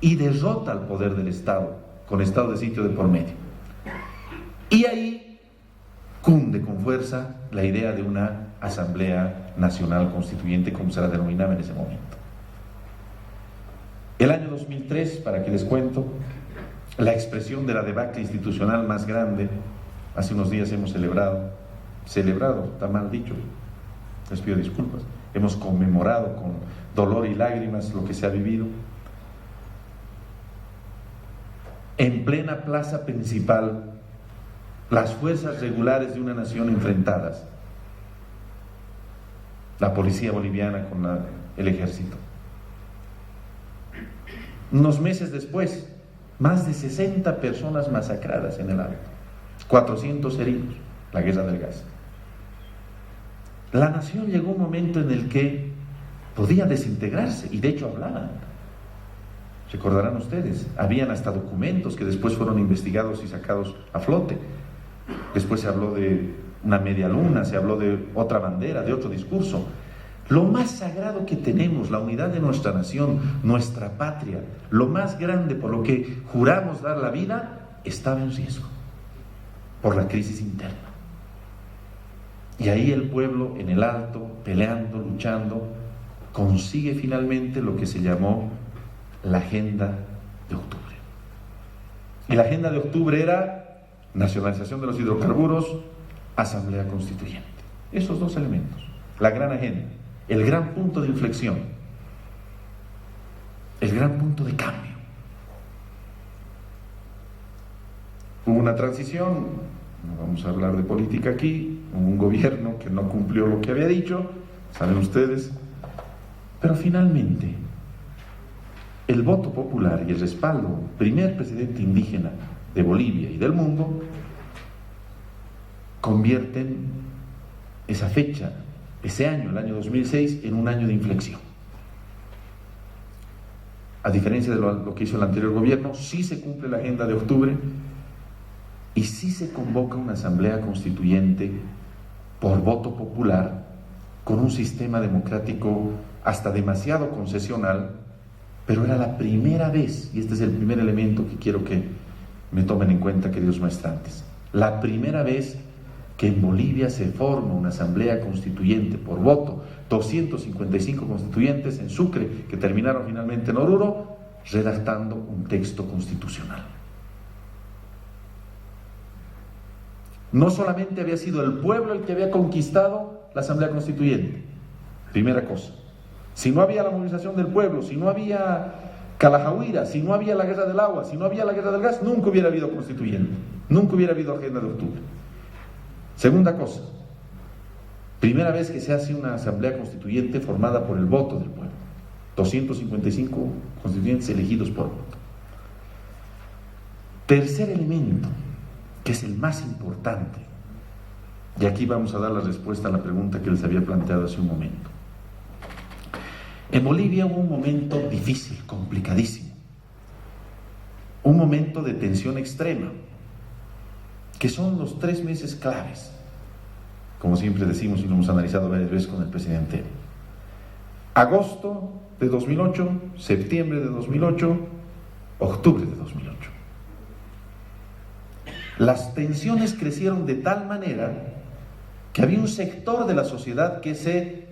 Speaker 5: y derrota al poder del Estado, con estado de sitio de por medio. Y ahí cunde con fuerza la idea de una Asamblea Nacional Constituyente, como se la denominaba en ese momento. El año 2003, para que les cuento, la expresión de la debacle institucional más grande, hace unos días hemos celebrado, está mal dicho, les pido disculpas, hemos conmemorado con dolor y lágrimas lo que se ha vivido. En plena plaza principal, las fuerzas regulares de una nación enfrentadas, la policía boliviana con el ejército. Unos meses después, más de 60 personas masacradas en el Alto, 400 heridos, la guerra del gas. La nación llegó a un momento en el que podía desintegrarse, y de hecho hablaban. Recordarán ustedes, habían hasta documentos que después fueron investigados y sacados a flote. Después se habló de una media luna, se habló de otra bandera, de otro discurso. Lo más sagrado que tenemos, la unidad de nuestra nación, nuestra patria, lo más grande por lo que juramos dar la vida, estaba en riesgo por la crisis interna. Y ahí el pueblo en el Alto, peleando, luchando, consigue finalmente lo que se llamó la Agenda de Octubre. Y la Agenda de Octubre era nacionalización de los hidrocarburos, Asamblea Constituyente. Esos dos elementos, la gran agenda, el gran punto de inflexión, el gran punto de cambio. Hubo una transición, no vamos a hablar de política aquí, hubo un gobierno que no cumplió lo que había dicho, saben ustedes, pero finalmente el voto popular y el respaldo, primer presidente indígena de Bolivia y del mundo, convierten esa fecha, ese año, el año 2006, en un año de inflexión. A diferencia de lo que hizo el anterior gobierno, sí se cumple la Agenda de Octubre y sí se convoca una Asamblea Constituyente por voto popular, con un sistema democrático hasta demasiado concesional, pero era la primera vez, y este es el primer elemento que quiero que me tomen en cuenta, queridos maestrantes, la primera vez que en Bolivia se forma una Asamblea Constituyente por voto, 255 constituyentes en Sucre, que terminaron finalmente en Oruro, redactando un texto constitucional. No solamente había sido el pueblo el que había conquistado la Asamblea Constituyente, primera cosa. Si no había la movilización del pueblo, si no había Calajahuira, si no había la guerra del agua, si no había la guerra del gas, nunca hubiera habido constituyente, nunca hubiera habido Agenda de Octubre. Segunda cosa, primera vez que se hace una Asamblea Constituyente formada por el voto del pueblo, 255 constituyentes elegidos por voto. Tercer elemento, que es el más importante,
Speaker 4: Y aquí vamos a dar la respuesta a la pregunta que les había planteado hace un momento. En Bolivia hubo un momento difícil, complicadísimo. Un momento de tensión extrema, que son los 3 meses claves, como siempre decimos y lo hemos analizado varias veces con el presidente. Agosto de 2008, septiembre de 2008, octubre de 2008. Las tensiones crecieron de tal manera que había un sector de la sociedad que se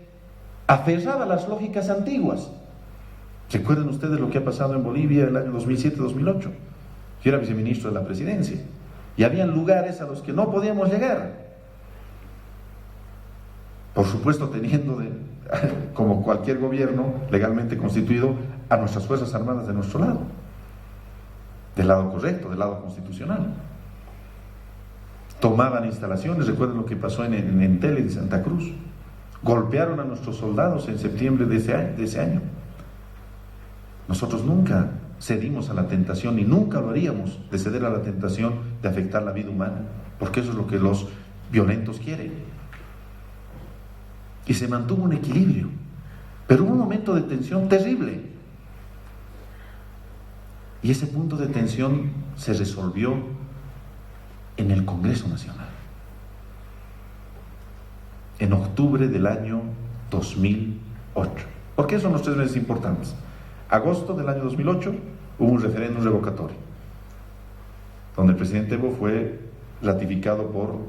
Speaker 4: aferraba a las lógicas antiguas. ¿Recuerdan ustedes lo que ha pasado en Bolivia el año 2007-2008? Yo era viceministro de la presidencia y habían lugares a los que no podíamos llegar. Por supuesto, teniendo, como cualquier gobierno legalmente constituido, a nuestras Fuerzas Armadas de nuestro lado, del lado correcto, del lado constitucional. Tomaban instalaciones, recuerden lo que pasó en Entele de Santa Cruz. Golpearon a nuestros soldados en septiembre de ese año. Nosotros nunca cedimos a la tentación y nunca lo haríamos de ceder a la tentación de afectar la vida humana, porque eso es lo que los violentos quieren. Y se mantuvo un equilibrio, pero hubo un momento de tensión terrible. Y ese punto de tensión se resolvió en el Congreso Nacional, en octubre del año 2008. ¿Por qué son los 3 meses importantes? Agosto del año 2008 hubo un referéndum revocatorio, donde el presidente Evo fue ratificado por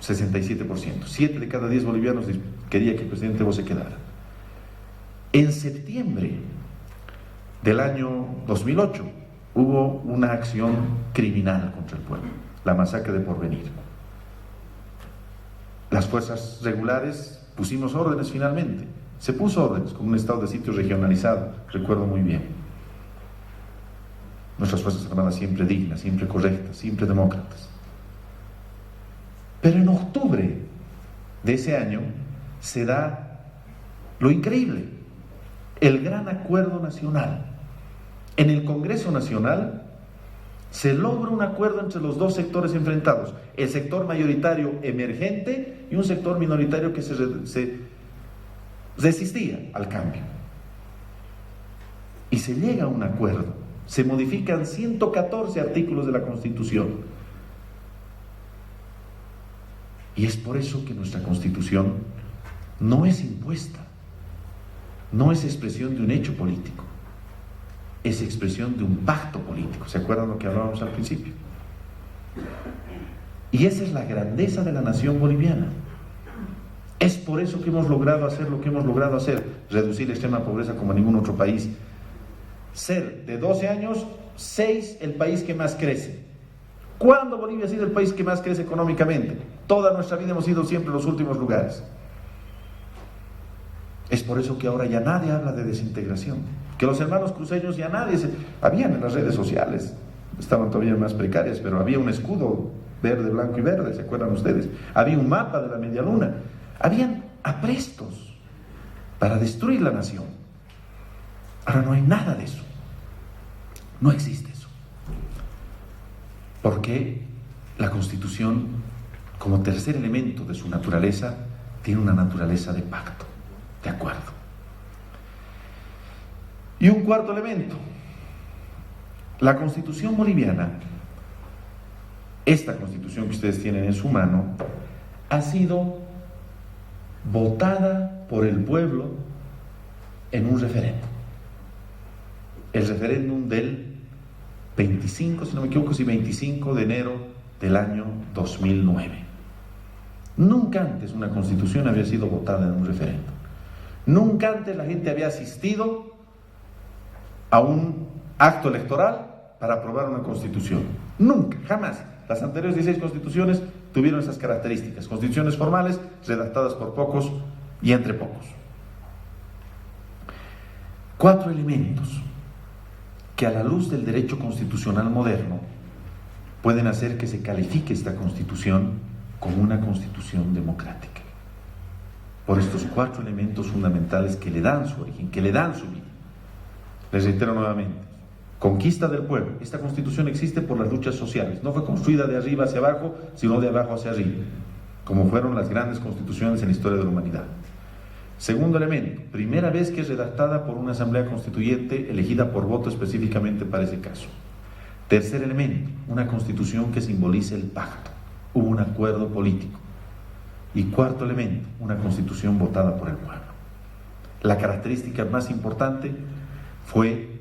Speaker 4: 67%. 7 de cada 10 bolivianos quería que el presidente Evo se quedara. En septiembre del año 2008 hubo una acción criminal contra el pueblo, la masacre de Porvenir. Las fuerzas regulares pusimos órdenes finalmente. Se puso órdenes con un estado de sitio regionalizado, recuerdo muy bien. Nuestras Fuerzas Armadas siempre dignas, siempre correctas, siempre demócratas. Pero en octubre de ese año se da lo increíble, el gran acuerdo nacional. En el Congreso Nacional se logra un acuerdo entre los 2 sectores enfrentados, el sector mayoritario emergente y un sector minoritario que se resistía al cambio. Y se llega a un acuerdo, se modifican 114 artículos de la Constitución. Y es por eso que nuestra Constitución no es impuesta, no es expresión de un hecho político, es expresión de un pacto político. ¿Se acuerdan lo que hablábamos al principio? Y esa es la grandeza de la nación boliviana. Es por eso que hemos logrado hacer lo que hemos logrado hacer, reducir la extrema pobreza como ningún otro país, ser de 12 años, 6 el país que más crece. ¿Cuándo Bolivia ha sido el país que más crece económicamente? Toda nuestra vida hemos ido siempre en los últimos lugares. Es por eso que ahora ya nadie habla de desintegración, que los hermanos cruceños ya nadie habían en las redes sociales, estaban todavía más precarias, pero había un escudo verde, blanco y verde, ¿se acuerdan ustedes? Había un mapa de la media luna, habían aprestos para destruir la nación. Ahora no hay nada de eso, no existe eso, porque la Constitución, como tercer elemento de su naturaleza, tiene una naturaleza de pacto, de acuerdo. Y un cuarto elemento, la Constitución boliviana, esta Constitución que ustedes tienen en su mano, ha sido votada por el pueblo en un referéndum. El referéndum del 25, si no me equivoco, 25 de enero del año 2009. Nunca antes una Constitución había sido votada en un referéndum. Nunca antes la gente había asistido a un acto electoral para aprobar una Constitución. Nunca, jamás. Las anteriores 16 constituciones tuvieron esas características. Constituciones formales, redactadas por pocos y entre pocos. 4 elementos que a la luz del derecho constitucional moderno pueden hacer que se califique esta Constitución como una Constitución democrática. Por estos 4 elementos fundamentales que le dan su origen, que le dan su vida. Les reitero nuevamente,
Speaker 5: conquista del pueblo. Esta constitución existe por las luchas sociales, no fue construida de arriba hacia abajo, sino de abajo hacia arriba, como fueron las grandes constituciones en la historia de la humanidad. Segundo elemento, primera vez que es redactada por una asamblea constituyente elegida por voto específicamente para ese caso. Tercer elemento, una constitución que simbolice el pacto, hubo un acuerdo político. Y cuarto elemento, una constitución votada por el pueblo. La característica más importante fue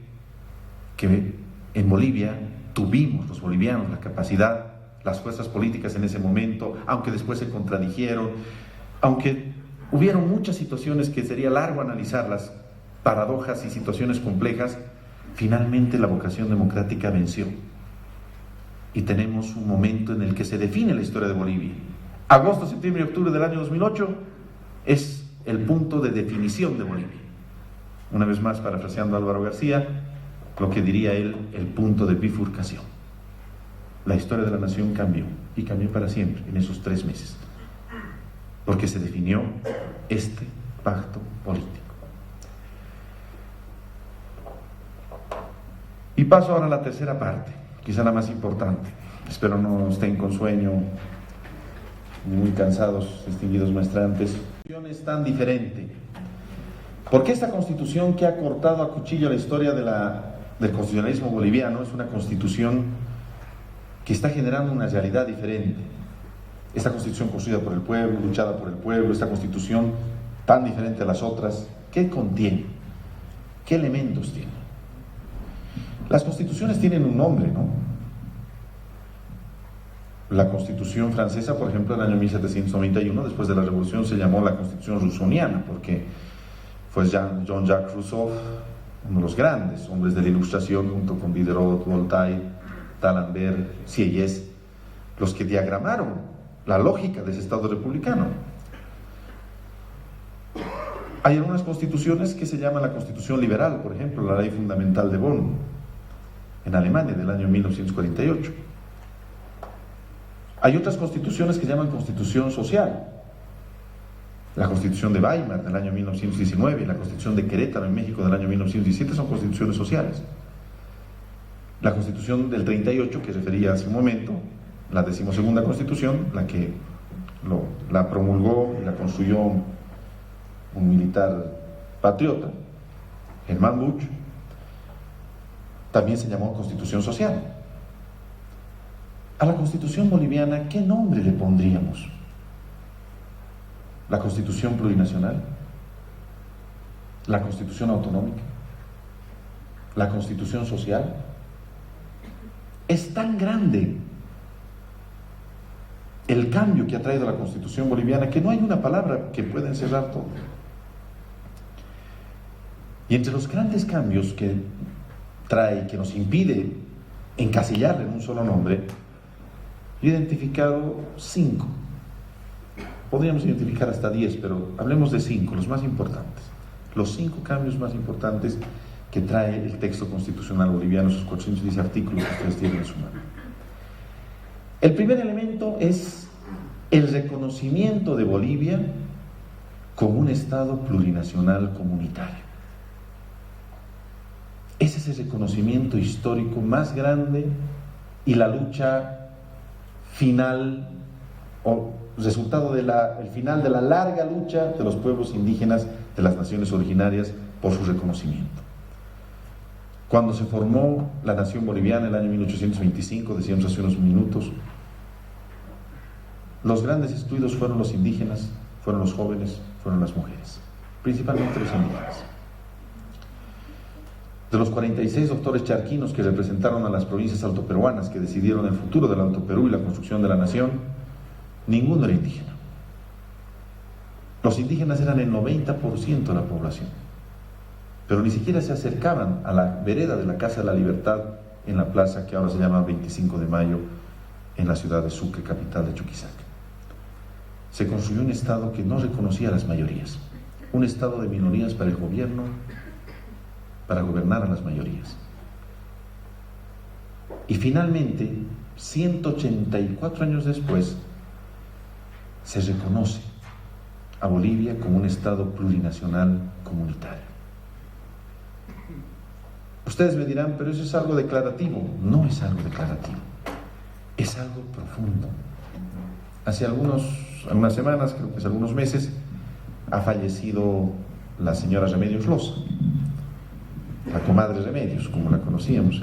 Speaker 5: que en Bolivia tuvimos los bolivianos la capacidad, las fuerzas políticas en ese momento, aunque después se contradijeron, aunque hubieron muchas situaciones que sería largo analizarlas, paradojas y situaciones complejas, finalmente la vocación democrática venció. Y tenemos un momento en el que se define la historia de Bolivia. Agosto, septiembre y octubre del año 2008 es el punto de definición de Bolivia. Una vez más, parafraseando a Álvaro García, lo que diría él, el punto de bifurcación. La historia de la nación cambió, y cambió para siempre en esos 3 meses, porque se definió este pacto político. Y paso ahora a la tercera parte, quizá la más importante. Espero no estén con sueño ni muy cansados, distinguidos maestrantes. Es tan diferente. Porque esta constitución que ha cortado a cuchillo la historia del constitucionalismo boliviano es una constitución que está generando una realidad diferente. Esta constitución construida por el pueblo, luchada por el pueblo, esta constitución tan diferente a las otras, ¿qué contiene? ¿Qué elementos tiene? Las constituciones tienen un nombre, ¿no? La Constitución francesa, por ejemplo, en el año 1791, después de la Revolución, se llamó la Constitución Rousseauiana, porque fue Jean-Jacques Rousseau, uno de los grandes hombres de la Ilustración, junto con Diderot, Voltaire, D'Alembert, Sieyès, los que diagramaron la lógica de ese Estado republicano. Hay algunas constituciones que se llaman la Constitución Liberal, por ejemplo, la Ley Fundamental de Bonn, en Alemania, del año 1948. Hay otras constituciones que llaman Constitución Social. La Constitución de Weimar del año 1919 y la Constitución de Querétaro en México del año 1917 son constituciones sociales. La Constitución del 38, que refería hace un momento, la 12ª Constitución, la que la promulgó y la construyó un militar patriota, Germán Buch, también se llamó Constitución Social. A la Constitución boliviana, ¿qué nombre le pondríamos? ¿La Constitución Plurinacional? ¿La Constitución Autonómica? ¿La Constitución Social? Es tan grande el cambio que ha traído la Constitución boliviana que no hay una palabra que pueda encerrar todo. Y entre los grandes cambios que trae, que nos impide encasillarle en un solo nombre, he identificado 5. Podríamos identificar hasta 10, pero hablemos de 5, los más importantes. Los 5 cambios más importantes que trae el texto constitucional boliviano, sus 410 artículos que ustedes tienen en su mano. El primer elemento es el reconocimiento de Bolivia como un Estado plurinacional comunitario. Ese es el reconocimiento histórico más grande y la lucha final o resultado del final de la larga lucha de los pueblos indígenas de las naciones originarias por su reconocimiento. Cuando se formó la nación boliviana en el año 1825, decíamos hace unos minutos, los grandes excluidos fueron los indígenas, fueron los jóvenes, fueron las mujeres, principalmente los indígenas. De los 46 doctores charquinos que representaron a las provincias altoperuanas que decidieron el futuro del Alto Perú y la construcción de la nación, ninguno era indígena. Los indígenas eran el 90% de la población, pero ni siquiera se acercaban a la vereda de la Casa de la Libertad en la plaza que ahora se llama 25 de Mayo en la ciudad de Sucre, capital de Chuquisaca. Se construyó un Estado que no reconocía a las mayorías, un Estado de minorías para el gobierno, para gobernar a las mayorías. Y finalmente, 184 años después, se reconoce a Bolivia como un Estado plurinacional comunitario. Ustedes me dirán, pero eso es algo declarativo. No es algo declarativo, es algo profundo. Hace algunas semanas, creo que hace algunos meses, ha fallecido la señora Remedios Loza, la comadre Remedios, como la conocíamos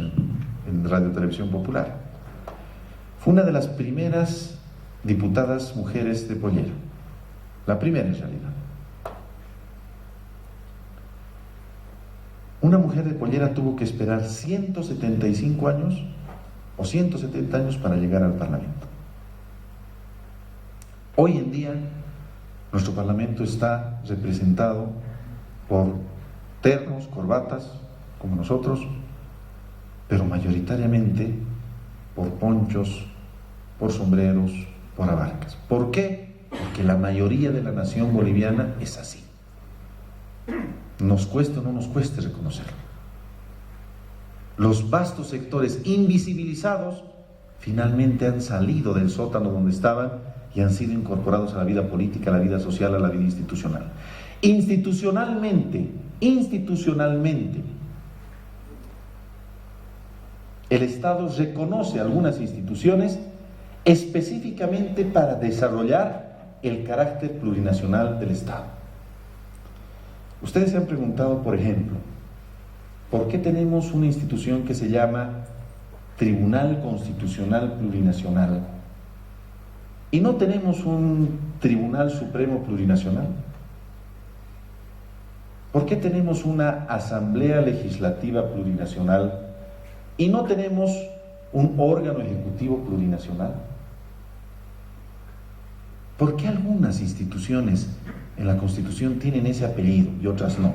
Speaker 5: en Radio Televisión Popular. Fue una de las primeras diputadas mujeres de Pollera, la primera en realidad. Una mujer de Pollera tuvo que esperar 175 años o 170 años para llegar al Parlamento. Hoy en día, nuestro Parlamento está representado por ternos, corbatas, como nosotros, pero mayoritariamente por ponchos, por sombreros, por abarcas. ¿Por qué? Porque la mayoría de la nación boliviana es así. Nos cueste o no nos cueste reconocerlo. Los vastos sectores invisibilizados finalmente han salido del sótano donde estaban y han sido incorporados a la vida política, a la vida social, a la vida institucional. Institucionalmente, el Estado reconoce algunas instituciones específicamente para desarrollar el carácter plurinacional del Estado. Ustedes se han preguntado, por ejemplo, ¿por qué tenemos una institución que se llama Tribunal Constitucional Plurinacional y no tenemos un Tribunal Supremo Plurinacional? ¿Por qué tenemos una Asamblea Legislativa Plurinacional y no tenemos un órgano ejecutivo plurinacional? ¿Por qué algunas instituciones en la Constitución tienen ese apellido y otras no?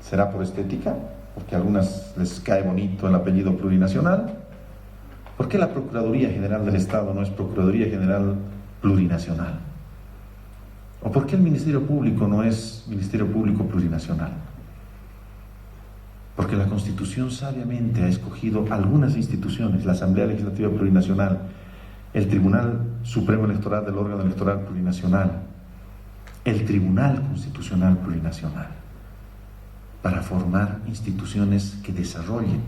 Speaker 5: ¿Será por estética? ¿Porque a algunas les cae bonito el apellido plurinacional? ¿Por qué la Procuraduría General del Estado no es Procuraduría General Plurinacional? ¿O por qué el Ministerio Público no es Ministerio Público Plurinacional? Porque la Constitución sabiamente ha escogido algunas instituciones, la Asamblea Legislativa Plurinacional, el Tribunal Supremo Electoral del órgano electoral plurinacional, el Tribunal Constitucional Plurinacional, para formar instituciones que desarrollen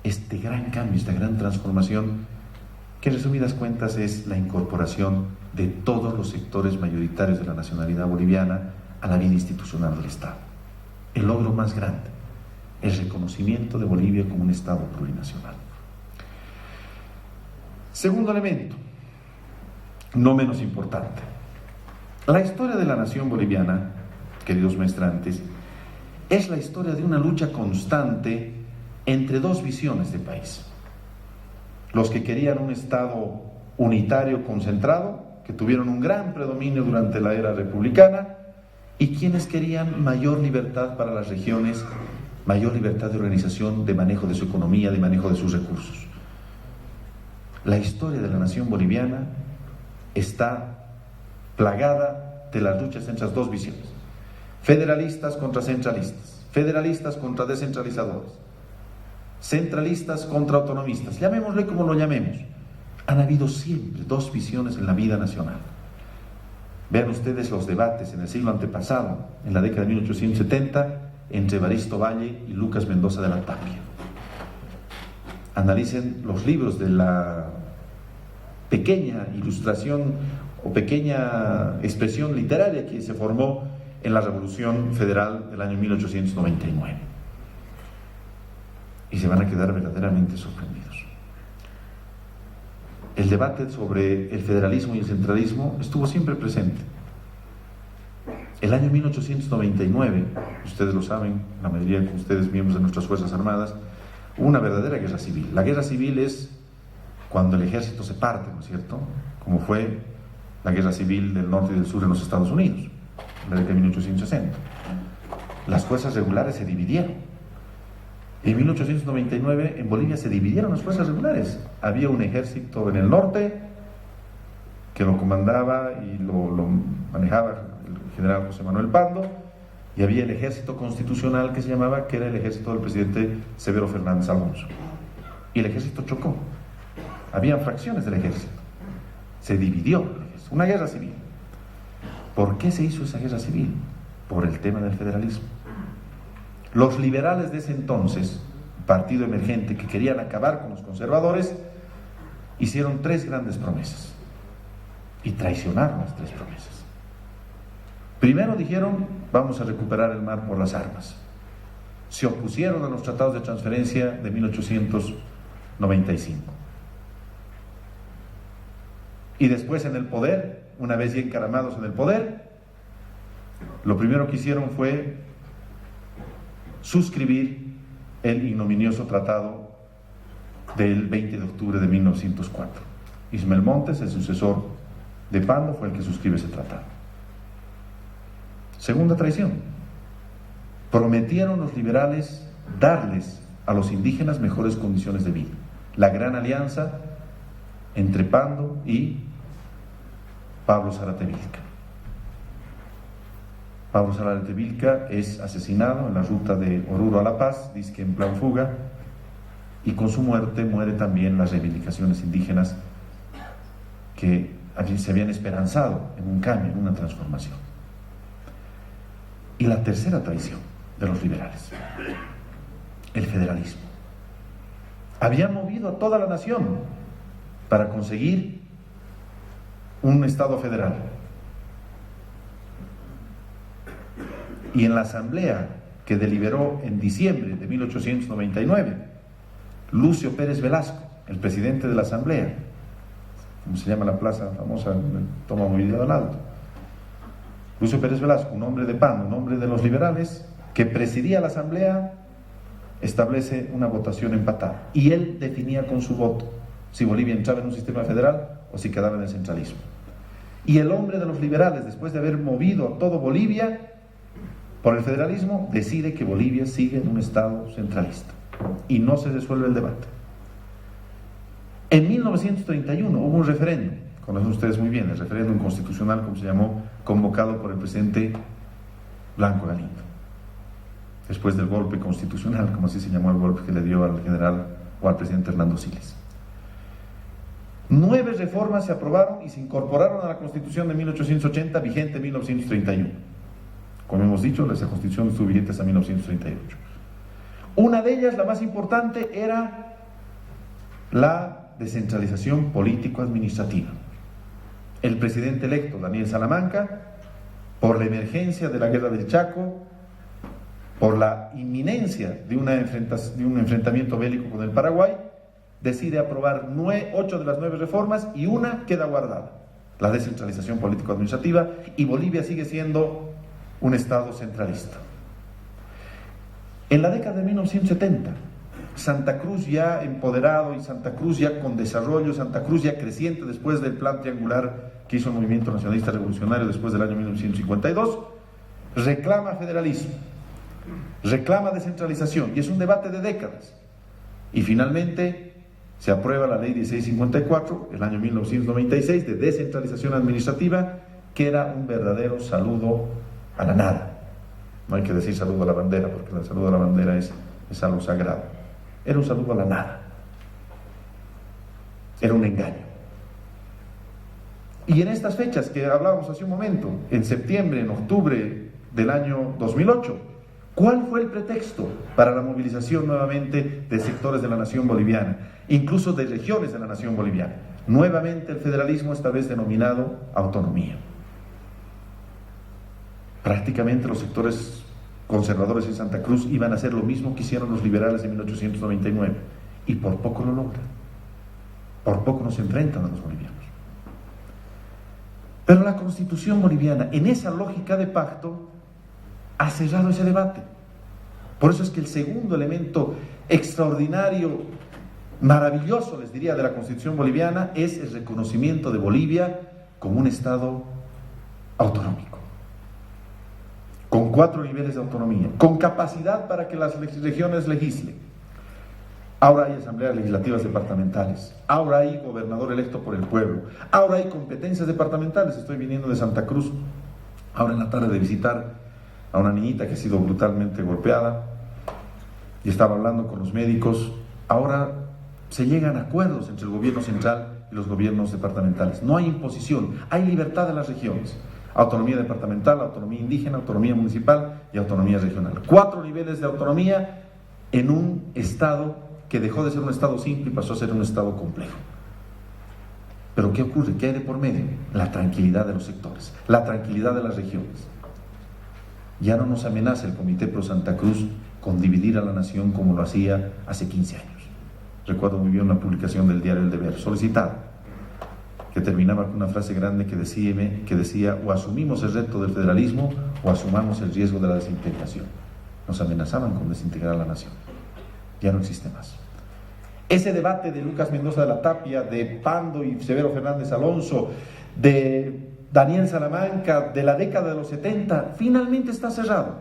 Speaker 5: este gran cambio, esta gran transformación, que en resumidas cuentas es la incorporación de todos los sectores mayoritarios de la nacionalidad boliviana a la vida institucional del Estado. El logro más grande, el reconocimiento de Bolivia como un Estado plurinacional. Segundo elemento, no menos importante. La historia de la nación boliviana, queridos maestrantes, es la historia de una lucha constante entre dos visiones de país. Los que querían un Estado unitario concentrado, que tuvieron un gran predominio durante la era republicana, y quienes querían mayor libertad para las regiones, mayor libertad de organización, de manejo de su economía, de manejo de sus recursos. La historia de la nación boliviana está plagada de las luchas entre las dos visiones: federalistas contra centralistas, federalistas contra descentralizadores, centralistas contra autonomistas, llamémosle como lo llamemos. Han habido siempre dos visiones en la vida nacional. Vean ustedes los debates en el siglo antepasado, en la década de 1870, entre Evaristo Valle y Lucas Mendoza de la Tapia. Analicen los libros de la pequeña ilustración o pequeña expresión literaria que se formó en la Revolución Federal del año 1899. Y se van a quedar verdaderamente sorprendidos. El debate sobre el federalismo y el centralismo estuvo siempre presente. El año 1899, ustedes lo saben, la mayoría de ustedes miembros de nuestras Fuerzas Armadas, hubo una verdadera guerra civil. La guerra civil es cuando el ejército se parte, ¿no es cierto? Como fue la guerra civil del norte y del sur en los Estados Unidos, en la década de 1860. Las fuerzas regulares se dividieron. En 1899 en Bolivia se dividieron las fuerzas regulares. Había un ejército en el norte que lo comandaba y lo manejaba el general José Manuel Pando, y había el ejército constitucional que se llamaba, que era el ejército del presidente Severo Fernández Alonso. Y el ejército chocó. Habían fracciones del ejército. Se dividió el ejército. Una guerra civil. ¿Por qué se hizo esa guerra civil? Por el tema del federalismo. Los liberales de ese entonces, partido emergente que querían acabar con los conservadores, hicieron 3 grandes promesas y traicionaron las 3 promesas. Primero dijeron, vamos a recuperar el mar por las armas. Se opusieron a los tratados de transferencia de 1895. Y después en el poder, una vez ya encaramados en el poder, lo primero que hicieron fue suscribir el ignominioso tratado del 20 de octubre de 1904. Ismael Montes, el sucesor de Pando, fue el que suscribe ese tratado. Segunda traición. Prometieron los liberales darles a los indígenas mejores condiciones de vida. La gran alianza entre Pando y Pablo Zárate Vilca. Pablo Zárate Vilca es asesinado en la ruta de Oruro a La Paz, dice que en plan fuga, y con su muerte muere también las reivindicaciones indígenas que se habían esperanzado en un cambio, en una transformación. Y la tercera traición de los liberales, el federalismo. Habían movido a toda la nación para conseguir un Estado federal. Y en la asamblea que deliberó en diciembre de 1899, Lucio Pérez Velasco, el presidente de la asamblea, como se llama la plaza famosa, toma movilidad al alto, Lucio Pérez Velasco, un hombre de Pando, un hombre de los liberales, que presidía la asamblea, establece una votación empatada. Y él definía con su voto si Bolivia entraba en un sistema federal o si quedaba en el centralismo. Y el hombre de los liberales, después de haber movido a todo Bolivia por el federalismo, decide que Bolivia sigue en un estado centralista. Y no se resuelve el debate. En 1931 hubo un referéndum, conocen ustedes muy bien, el referéndum constitucional, como se llamó, convocado por el presidente Blanco Galindo, después del golpe constitucional, como así se llamó el golpe que le dio al general o al presidente Hernando Siles. 9 reformas se aprobaron y se incorporaron a la Constitución de 1880, vigente en 1931. Como hemos dicho, esa Constitución estuvo vigente hasta 1938. Una de ellas, la más importante, era la descentralización político-administrativa. El presidente electo, Daniel Salamanca, por la emergencia de la guerra del Chaco, por la inminencia de un enfrentamiento bélico con el Paraguay, decide aprobar 8 de las 9 reformas y una queda guardada, la descentralización político-administrativa, y Bolivia sigue siendo un estado centralista. En la década de 1970, Santa Cruz ya empoderado y Santa Cruz ya con desarrollo, Santa Cruz ya creciente después del plan triangular que hizo el movimiento nacionalista revolucionario después del año 1952, reclama federalismo, reclama descentralización, y es un debate de décadas. Y finalmente se aprueba la ley 1654, el año 1996, de descentralización administrativa, que era un verdadero saludo a la nada. No hay que decir saludo a la bandera, porque el saludo a la bandera es algo sagrado. Era un saludo a la nada. Era un engaño. Y en estas fechas que hablábamos hace un momento, en septiembre, en octubre del año 2008, ¿cuál fue el pretexto para la movilización nuevamente de sectores de la nación boliviana, incluso de regiones de la nación boliviana? Nuevamente el federalismo, esta vez denominado autonomía. Prácticamente los sectores conservadores en Santa Cruz iban a hacer lo mismo que hicieron los liberales en 1899, y por poco lo logran. Por poco nos enfrentan a los bolivianos. Pero la Constitución boliviana, en esa lógica de pacto, ha cerrado ese debate. Por eso es que el segundo elemento extraordinario, maravilloso, les diría, de la Constitución boliviana es el reconocimiento de Bolivia como un Estado autonómico, con 4 niveles de autonomía, con capacidad para que las regiones legislen. Ahora hay asambleas legislativas departamentales, ahora hay gobernador electo por el pueblo, ahora hay competencias departamentales. Estoy viniendo de Santa Cruz ahora en la tarde de visitar a una niñita que ha sido brutalmente golpeada, y estaba hablando con los médicos. Ahora se llegan a acuerdos entre el gobierno central y los gobiernos departamentales. No hay imposición, hay libertad de las regiones. Autonomía departamental, autonomía indígena, autonomía municipal y autonomía regional. 4 niveles de autonomía en un Estado que dejó de ser un Estado simple y pasó a ser un Estado complejo. Pero ¿qué ocurre? ¿Qué hay de por medio? La tranquilidad de los sectores, la tranquilidad de las regiones. Ya no nos amenaza el Comité Pro Santa Cruz con dividir a la nación como lo hacía hace 15 años. Recuerdo muy bien una publicación del diario El Deber, solicitada, que terminaba con una frase grande que decía o asumimos el reto del federalismo o asumamos el riesgo de la desintegración. Nos amenazaban con desintegrar a la nación. Ya no existe más. Ese debate de Lucas Mendoza de la Tapia, de Pando y Severo Fernández Alonso, de Daniel Salamanca, de la década de los 70, finalmente está cerrado.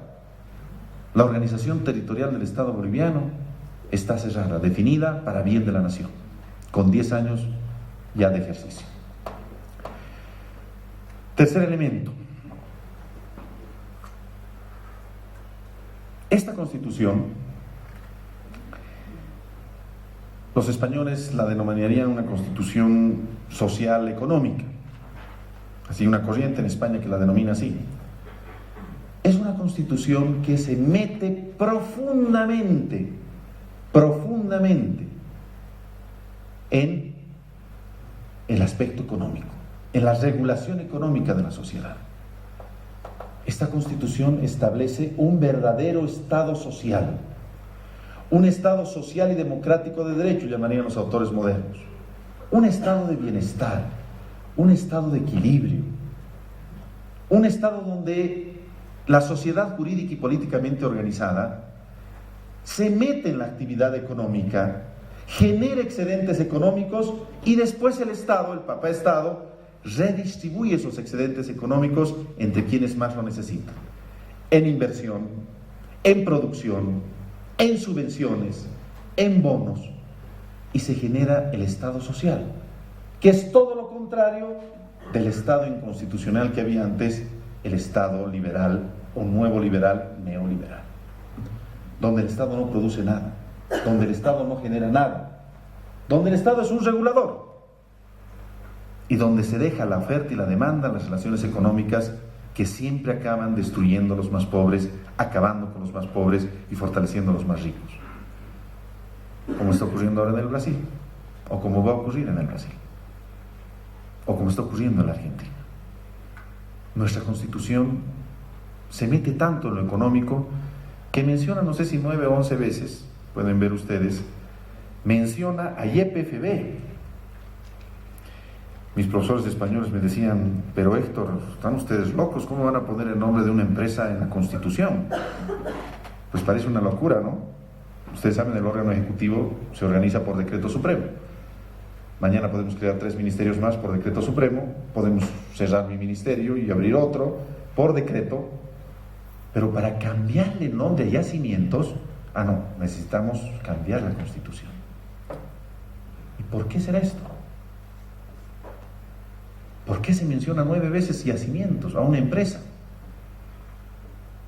Speaker 5: La organización territorial del Estado boliviano está cerrada, definida para bien de la nación, con 10 años ya de ejercicio. Tercer elemento. Esta Constitución, los españoles la denominarían una Constitución social económica. Así, una corriente en España que la denomina así. Es una Constitución que se mete profundamente en el aspecto económico, en la regulación económica de la sociedad. Esta Constitución establece un verdadero Estado social, un Estado social y democrático de derecho, llamarían los autores modernos, un Estado de bienestar, un Estado de equilibrio, un Estado donde la sociedad jurídica y políticamente organizada se mete en la actividad económica, genera excedentes económicos y después el Estado, el papá Estado, redistribuye esos excedentes económicos entre quienes más lo necesitan, en inversión, en producción, en subvenciones, en bonos, y se genera el Estado social, que es todo lo contrario del Estado inconstitucional que había antes, el Estado liberal o nuevo liberal, neoliberal, donde el Estado no produce nada, donde el Estado no genera nada, donde el Estado es un regulador y donde se deja la oferta y la demanda, las relaciones económicas que siempre acaban destruyendo a los más pobres, acabando con los más pobres y fortaleciendo a los más ricos, como está ocurriendo ahora en el Brasil, o como va a ocurrir en el Brasil, o como está ocurriendo en la Argentina. Nuestra Constitución se mete tanto en lo económico que menciona, no sé si 9 o 11 veces, pueden ver ustedes, menciona a YPFB. Mis profesores españoles me decían, pero Héctor, ¿están ustedes locos? ¿Cómo van a poner el nombre de una empresa en la Constitución? Pues parece una locura, ¿no? Ustedes saben, el órgano ejecutivo se organiza por decreto supremo. Mañana podemos crear 3 ministerios más por decreto supremo, podemos cerrar mi ministerio y abrir otro por decreto, pero para cambiarle el nombre a yacimientos, no, necesitamos cambiar la Constitución. ¿Y por qué será esto? ¿Por qué se menciona 9 veces yacimientos a una empresa?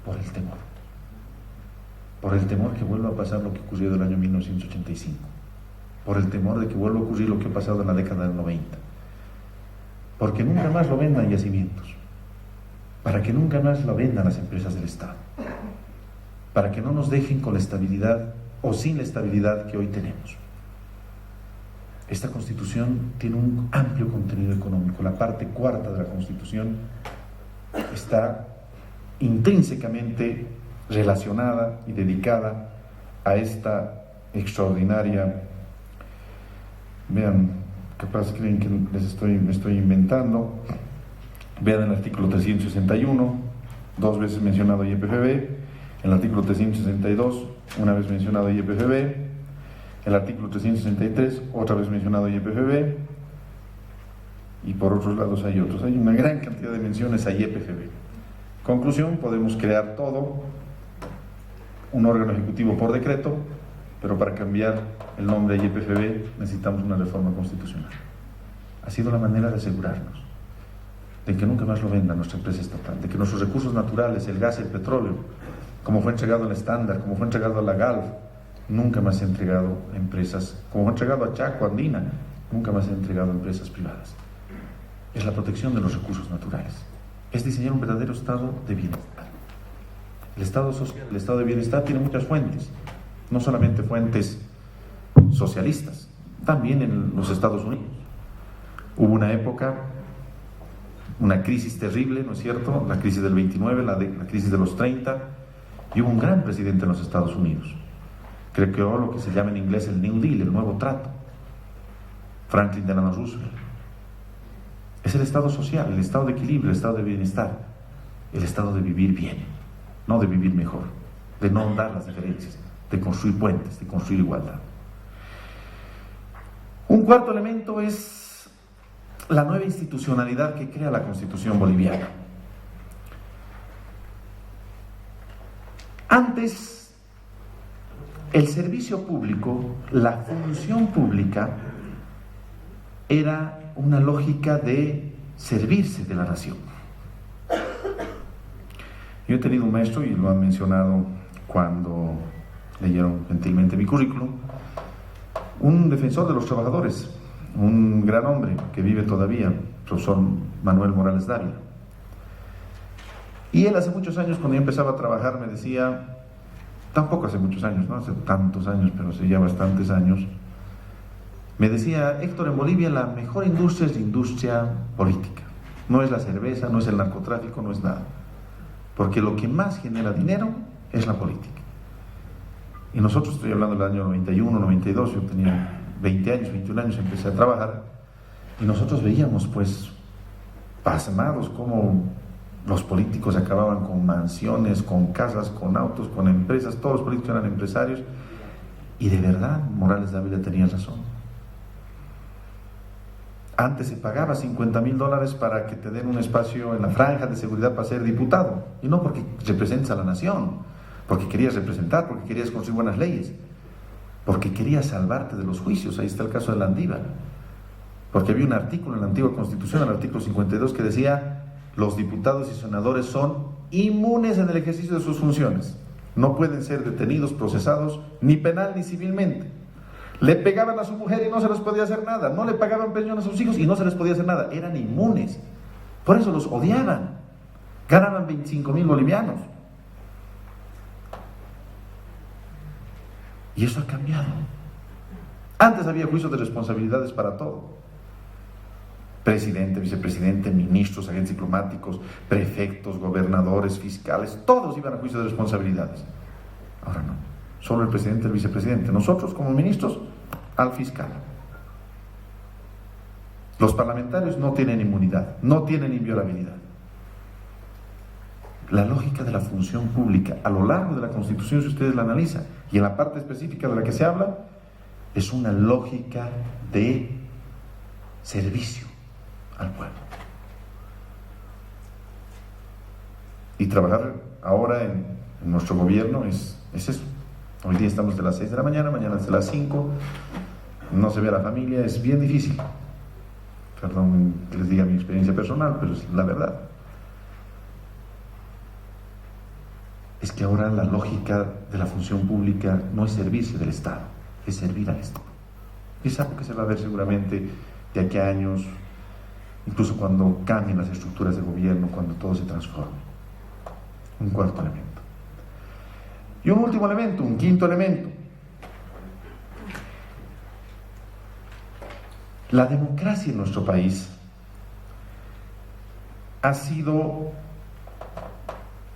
Speaker 5: Por el temor. Por el temor que vuelva a pasar lo que ocurrió en el año 1985. Por el temor de que vuelva a ocurrir lo que ha pasado en la década del 90. Porque nunca más lo vendan yacimientos. Para que nunca más lo vendan las empresas del Estado. Para que no nos dejen con la estabilidad o sin la estabilidad que hoy tenemos. Esta Constitución tiene un amplio contenido económico. La parte cuarta de la Constitución está intrínsecamente relacionada y dedicada a esta extraordinaria. Vean, capaz creen que me estoy inventando. Vean el artículo 361, 2 veces mencionado YPFB, el artículo 362, una vez mencionado YPFB, el artículo 363, otra vez mencionado YPFB, y por otros lados hay otros. Hay una gran cantidad de menciones a YPFB. Conclusión, podemos crear todo, un órgano ejecutivo por decreto, pero para cambiar el nombre a YPFB necesitamos una reforma constitucional. Ha sido la manera de asegurarnos de que nunca más lo venda nuestra empresa estatal, de que nuestros recursos naturales, el gas y el petróleo, como fue entregado al Estándar, como fue entregado a la Galv, nunca más se ha entregado a empresas, como fue entregado a Chaco, Andina, nunca más se ha entregado a empresas privadas. Es la protección de los recursos naturales.
Speaker 4: es diseñar un verdadero estado de bienestar. El estado social, el estado de bienestar tiene muchas fuentes, no solamente fuentes socialistas, también en los Estados Unidos. Hubo una época, una crisis terrible, ¿no es cierto? La crisis del 29, la crisis de los 30, y hubo un gran presidente en los Estados Unidos. Creo que ahora lo que se llama en inglés el New Deal, el nuevo trato, Franklin Delano Roosevelt. Es el estado social, el estado de equilibrio, el estado de bienestar, el estado de vivir bien, no de vivir mejor, de no ahondar las diferencias, de construir puentes, de construir igualdad. Un cuarto elemento es la nueva institucionalidad que crea la Constitución boliviana. Antes, el servicio público, la función pública, era una lógica de servirse de la nación. Yo he tenido un maestro, y lo han mencionado cuando leyeron gentilmente mi currículum, un defensor de los trabajadores, un gran hombre que vive todavía, profesor Manuel Morales Dávila. Y él hace muchos años, cuando yo empezaba a trabajar, me decía, tampoco hace muchos años, no hace tantos años, pero hace ya bastantes años, me decía: Héctor, en Bolivia la mejor industria es la industria política. No es la cerveza, no es el narcotráfico, no es nada. Porque lo que más genera dinero es la política. Y nosotros, estoy hablando del año 91, 92, yo tenía 20 años, 21 años, empecé a trabajar, y nosotros veíamos, pues, pasmados cómo los políticos acababan con mansiones, con casas, con autos, con empresas. Todos los políticos eran empresarios, y de verdad Morales Dávila tenía razón. Antes se pagaba $50,000 para que te den un espacio en la franja de seguridad para ser diputado, y no porque representes a la nación, porque querías representar, porque querías construir buenas leyes, porque querías salvarte de los juicios. Ahí está el caso de Landívar, porque había un artículo en la antigua Constitución, el artículo 52, que decía: los diputados y senadores son inmunes en el ejercicio de sus funciones, no pueden ser detenidos, procesados, ni penal ni civilmente. Le pegaban a su mujer y no se les podía hacer nada, no le pagaban pensión a sus hijos y no se les podía hacer nada, eran inmunes. Por eso los odiaban. Ganaban 25,000 bolivianos. Y eso ha cambiado. Antes había juicios de responsabilidades para todo: presidente, vicepresidente, ministros, agentes diplomáticos, prefectos, gobernadores, fiscales, todos iban a juicio de responsabilidades. Ahora no, solo el presidente y el vicepresidente. Nosotros como ministros, al fiscal. Los parlamentarios no tienen inmunidad, no tienen inviolabilidad. La lógica de la función pública a lo largo de la Constitución, si ustedes la analizan, y en la parte específica de la que se habla, es una lógica de servicio al pueblo. Y trabajar ahora en nuestro gobierno es eso. Hoy día estamos de las 6 de la mañana, mañana desde las 5, no se ve a la familia, es bien difícil. Perdón que les diga mi experiencia personal, pero es la verdad. Es que ahora la lógica de la función pública no es servirse del Estado, es servir al Estado. Y es algo que se va a ver seguramente de aquí a años, incluso cuando cambien las estructuras de gobierno, cuando todo se transforme. Un cuarto elemento. Y un último elemento, un quinto elemento. La democracia en nuestro país ha sido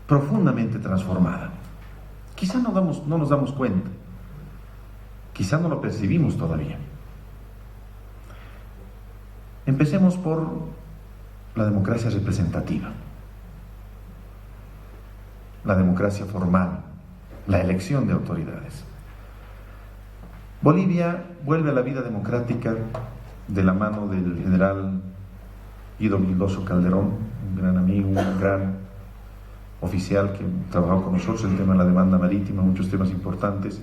Speaker 4: profundamente transformada. Quizá no nos damos cuenta, quizá no lo percibimos todavía. Empecemos por la democracia representativa, la democracia formal, la elección de autoridades. Bolivia vuelve a la vida democrática de la mano del general Guido Vildoso Calderón, un gran amigo, un gran oficial que trabajó con nosotros en el tema de la demanda marítima, muchos temas importantes.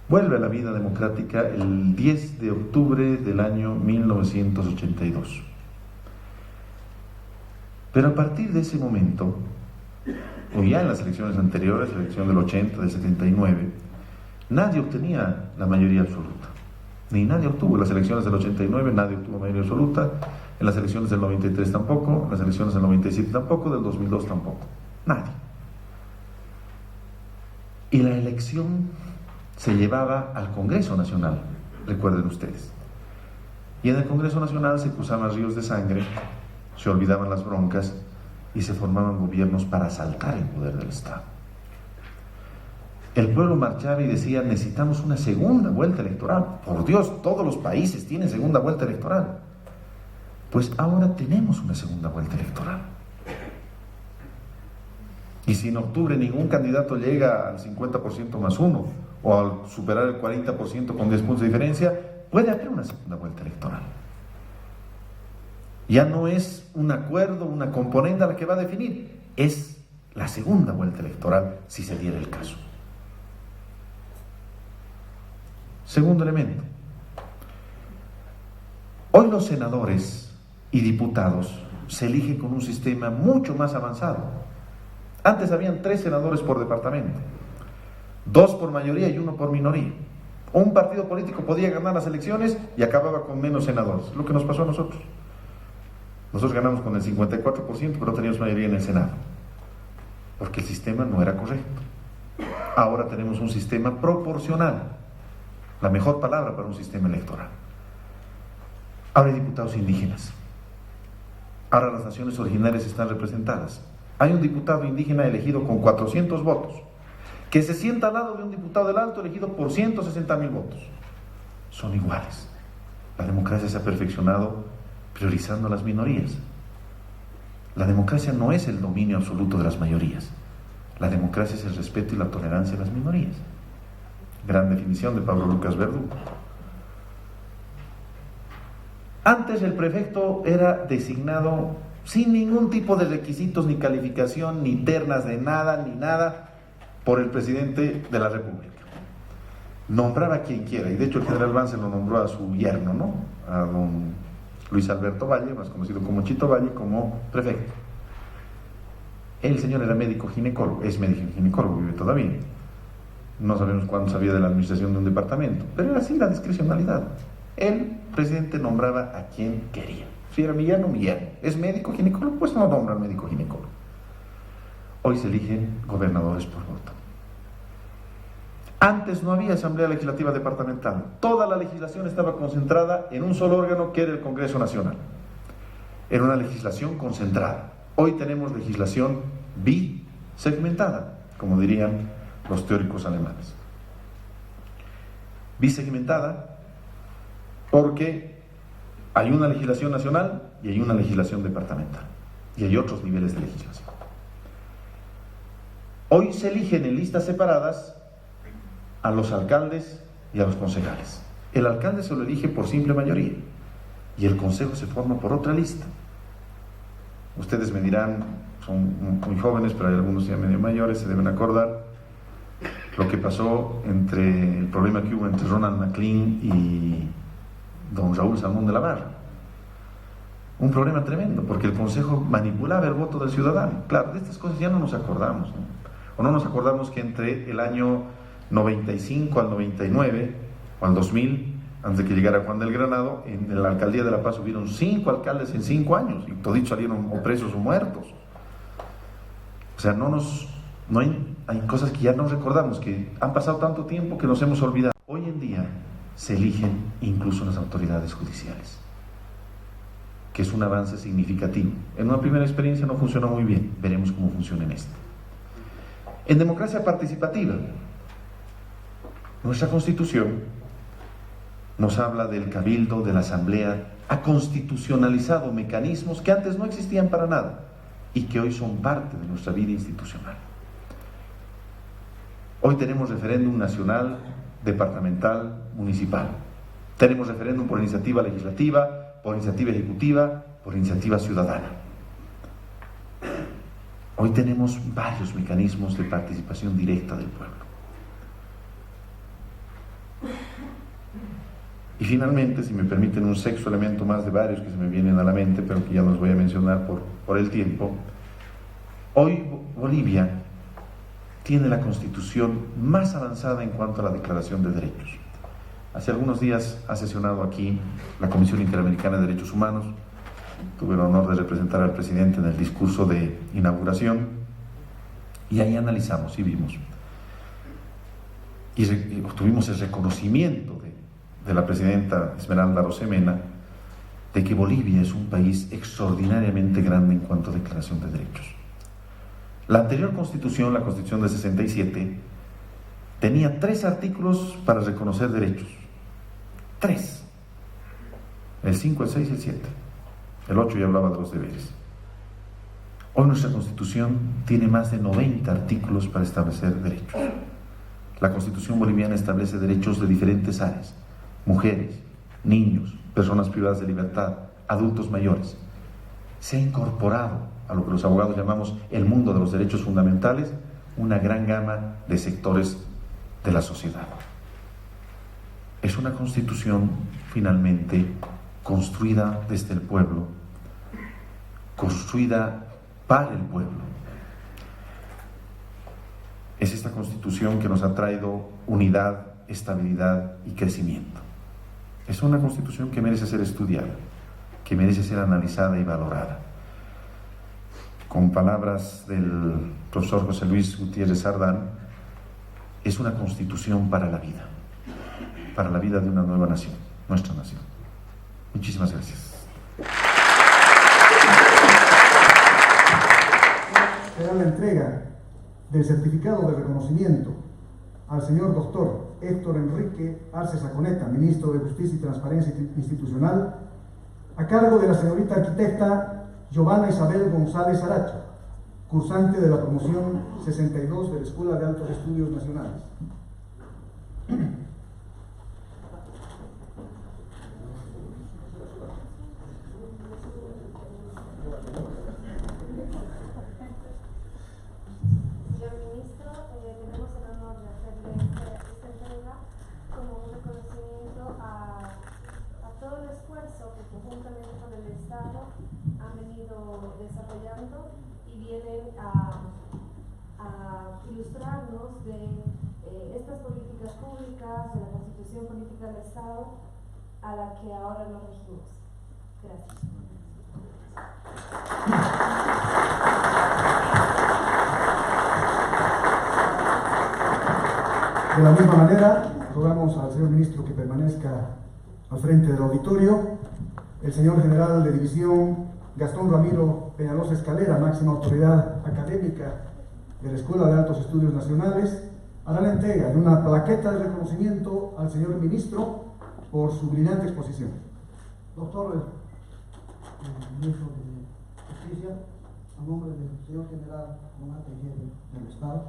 Speaker 4: Vuelve a la vida democrática el 10 de octubre del año 1982. Pero a partir de ese momento, o ya en las elecciones anteriores, la elección del 80, del 79, nadie obtenía la mayoría absoluta. Ni nadie obtuvo las elecciones del 89, nadie obtuvo mayoría absoluta. En las elecciones del 93 tampoco, en las elecciones del 97 tampoco, del 2002 tampoco. Nadie. Y la elección se llevaba al Congreso Nacional, recuerden ustedes. Y en el Congreso Nacional se cruzaban ríos de sangre, se olvidaban las broncas y se formaban gobiernos para asaltar el poder del Estado. El pueblo marchaba y decía, necesitamos una segunda vuelta electoral. Por Dios, todos los países tienen segunda vuelta electoral. Pues ahora tenemos una segunda vuelta electoral. Y si en octubre ningún candidato llega al 50% más uno, o al superar el 40% con 10 puntos de diferencia, puede haber una segunda vuelta electoral. Ya no es un acuerdo, una componente la que va a definir, es la segunda vuelta electoral, si se diera el caso. Segundo elemento. Hoy los senadores y diputados se eligen con un sistema mucho más avanzado. Antes habían 3 senadores por departamento, 2 por mayoría y 1 por minoría. Un partido político podía ganar las elecciones y acababa con menos senadores, lo que nos pasó a nosotros. Nosotros ganamos con el 54%, pero no teníamos mayoría en el Senado, porque el sistema no era correcto. Ahora tenemos un sistema proporcional, la mejor palabra para un sistema electoral. Ahora hay diputados indígenas. Ahora las naciones originarias están representadas. Hay un diputado indígena elegido con 400 votos, que se sienta al lado de un diputado del Alto elegido por 160.000 votos. Son iguales. La democracia se ha perfeccionado priorizando a las minorías. La democracia no es el dominio absoluto de las mayorías. La democracia es el respeto y la tolerancia a las minorías. Gran definición de Pablo Lucas Verdugo. Antes el prefecto era designado sin ningún tipo de requisitos, ni calificación, ni ternas de nada, ni nada, por el presidente de la República. Nombraba a quien quiera, y de hecho el general Vance lo nombró a su yerno, ¿no? A don Luis Alberto Valle, más conocido como Chito Valle, como prefecto. El señor era médico ginecólogo, es médico ginecólogo, vive todavía. No sabemos cuándo sabía de la administración de un departamento, pero era así la discrecionalidad. El presidente nombraba a quien quería. Si era mi yerno, mi yerno. ¿Es médico ginecólogo? Pues no nombra al médico ginecólogo. Hoy se eligen gobernadores por voto. Antes no había asamblea legislativa departamental. Toda la legislación estaba concentrada en un solo órgano, que era el Congreso Nacional. Era una legislación concentrada. Hoy tenemos legislación bisegmentada, como dirían los teóricos alemanes. Bisegmentada porque hay una legislación nacional y hay una legislación departamental. Y hay otros niveles de legislación. Hoy se eligen en listas separadas a los alcaldes y a los concejales. El alcalde se lo elige por simple mayoría y el consejo se forma por otra lista. Ustedes me dirán, son muy jóvenes, pero hay algunos ya medio mayores, se deben acordar lo que pasó entre el problema que hubo entre Ronald McLean y don Raúl Salmón de la Barra. Un problema tremendo, porque el consejo manipulaba el voto del ciudadano. Claro, de estas cosas ya no nos acordamos, ¿no? O no nos acordamos que entre el año 95 al 99 o al 2000, antes de que llegara Juan del Granado, en la alcaldía de La Paz hubieron 5 alcaldes en 5 años y toditos salieron o presos o muertos. O sea, hay cosas que ya no recordamos, que han pasado tanto tiempo que nos hemos olvidado. Hoy en día se eligen incluso las autoridades judiciales, que es un avance significativo. En una primera experiencia no funcionó muy bien, veremos cómo funciona en esta. En democracia participativa, nuestra Constitución nos habla del cabildo, de la asamblea, ha constitucionalizado mecanismos que antes no existían para nada y que hoy son parte de nuestra vida institucional. Hoy tenemos referéndum nacional, departamental, municipal. Tenemos referéndum por iniciativa legislativa, por iniciativa ejecutiva, por iniciativa ciudadana. Hoy tenemos varios mecanismos de participación directa del pueblo. Y finalmente, si me permiten un sexto elemento más de varios que se me vienen a la mente, pero que ya los voy a mencionar por el tiempo, hoy Bolivia tiene la constitución más avanzada en cuanto a la declaración de derechos. Hace algunos días ha sesionado aquí la Comisión Interamericana de Derechos Humanos tuve el honor de representar al presidente en el discurso de inauguración, y ahí analizamos y vimos. Y obtuvimos el reconocimiento de la presidenta Esmeralda Arosemena de que Bolivia es un país extraordinariamente grande en cuanto a declaración de derechos. La anterior constitución, la constitución de 67, tenía 3 artículos para reconocer derechos. 3. El 5, el 6 y el 7. El 8 ya hablaba de los deberes. Hoy nuestra constitución tiene más de 90 artículos para establecer derechos. La constitución boliviana establece derechos de diferentes áreas: mujeres, niños, personas privadas de libertad, adultos mayores. Se ha incorporado a lo que los abogados llamamos el mundo de los derechos fundamentales una gran gama de sectores de la sociedad. Es una constitución finalmente construida desde el pueblo, construida para el pueblo. Es esta constitución que nos ha traído unidad, estabilidad y crecimiento. Es una constitución que merece ser estudiada, que merece ser analizada y valorada. Con palabras del profesor José Luis Gutiérrez Sardán, es una constitución para la vida de una nueva nación, nuestra nación. Muchísimas gracias.
Speaker 1: Será la entrega del certificado de reconocimiento al señor doctor Héctor Enrique Arce Saconeta, ministro de Justicia y Transparencia Institucional, a cargo de la señorita arquitecta Giovanna Isabel González Aracho, cursante de la promoción 62 de la Escuela de Altos Estudios Nacionales.
Speaker 6: Desarrollando y vienen a ilustrarnos de estas políticas públicas, de la Constitución Política del Estado a la que ahora nos regimos. Gracias.
Speaker 1: De la misma manera, rogamos al señor ministro que permanezca al frente del auditorio. El señor general de división Gastón Ramiro Peñalosa Escalera, máxima autoridad académica de la Escuela de Altos Estudios Nacionales, hará la entrega de una plaqueta de reconocimiento al señor ministro por su brillante exposición.
Speaker 2: Doctor ministro de Justicia, a nombre del señor general comandante jefe del Estado,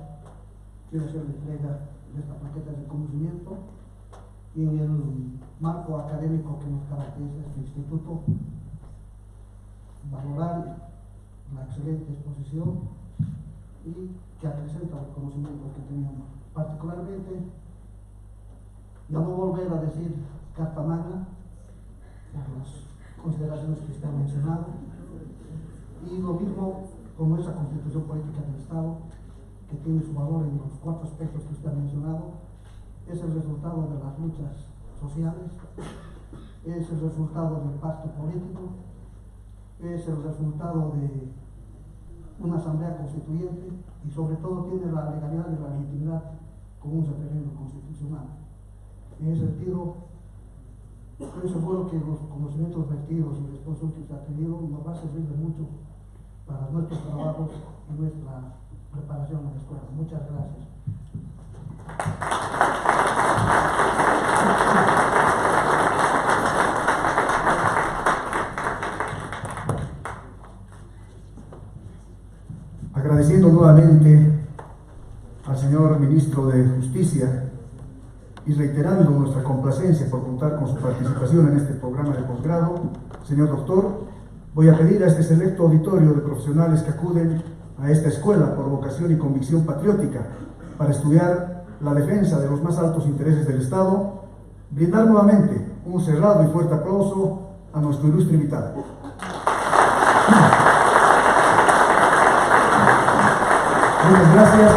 Speaker 2: quiero hacer la entrega de esta plaqueta de reconocimiento y en el marco académico que nos caracteriza este instituto, valorar la excelente exposición y que acrecenta el conocimiento que teníamos. Particularmente, ya no volver a decir Carta Magna, por las consideraciones que usted ha mencionado, y lo mismo como esa Constitución Política del Estado, que tiene su valor en los 4 aspectos que usted ha mencionado, es el resultado de las luchas sociales, es el resultado del pacto político, es el resultado de una asamblea constituyente y sobre todo tiene la legalidad y la legitimidad como un referendo constitucional. En ese sentido, estoy seguro que los conocimientos vertidos y la exposición que se ha tenido nos va a servir de mucho para nuestros trabajos y nuestra preparación en la escuela. Muchas gracias.
Speaker 1: Agradeciendo nuevamente al señor ministro de Justicia y reiterando nuestra complacencia por contar con su participación en este programa de posgrado, señor doctor, voy a pedir a este selecto auditorio de profesionales que acuden a esta escuela por vocación y convicción patriótica para estudiar la defensa de los más altos intereses del Estado, brindar nuevamente un cerrado y fuerte aplauso a nuestro ilustre invitado. Muchas gracias.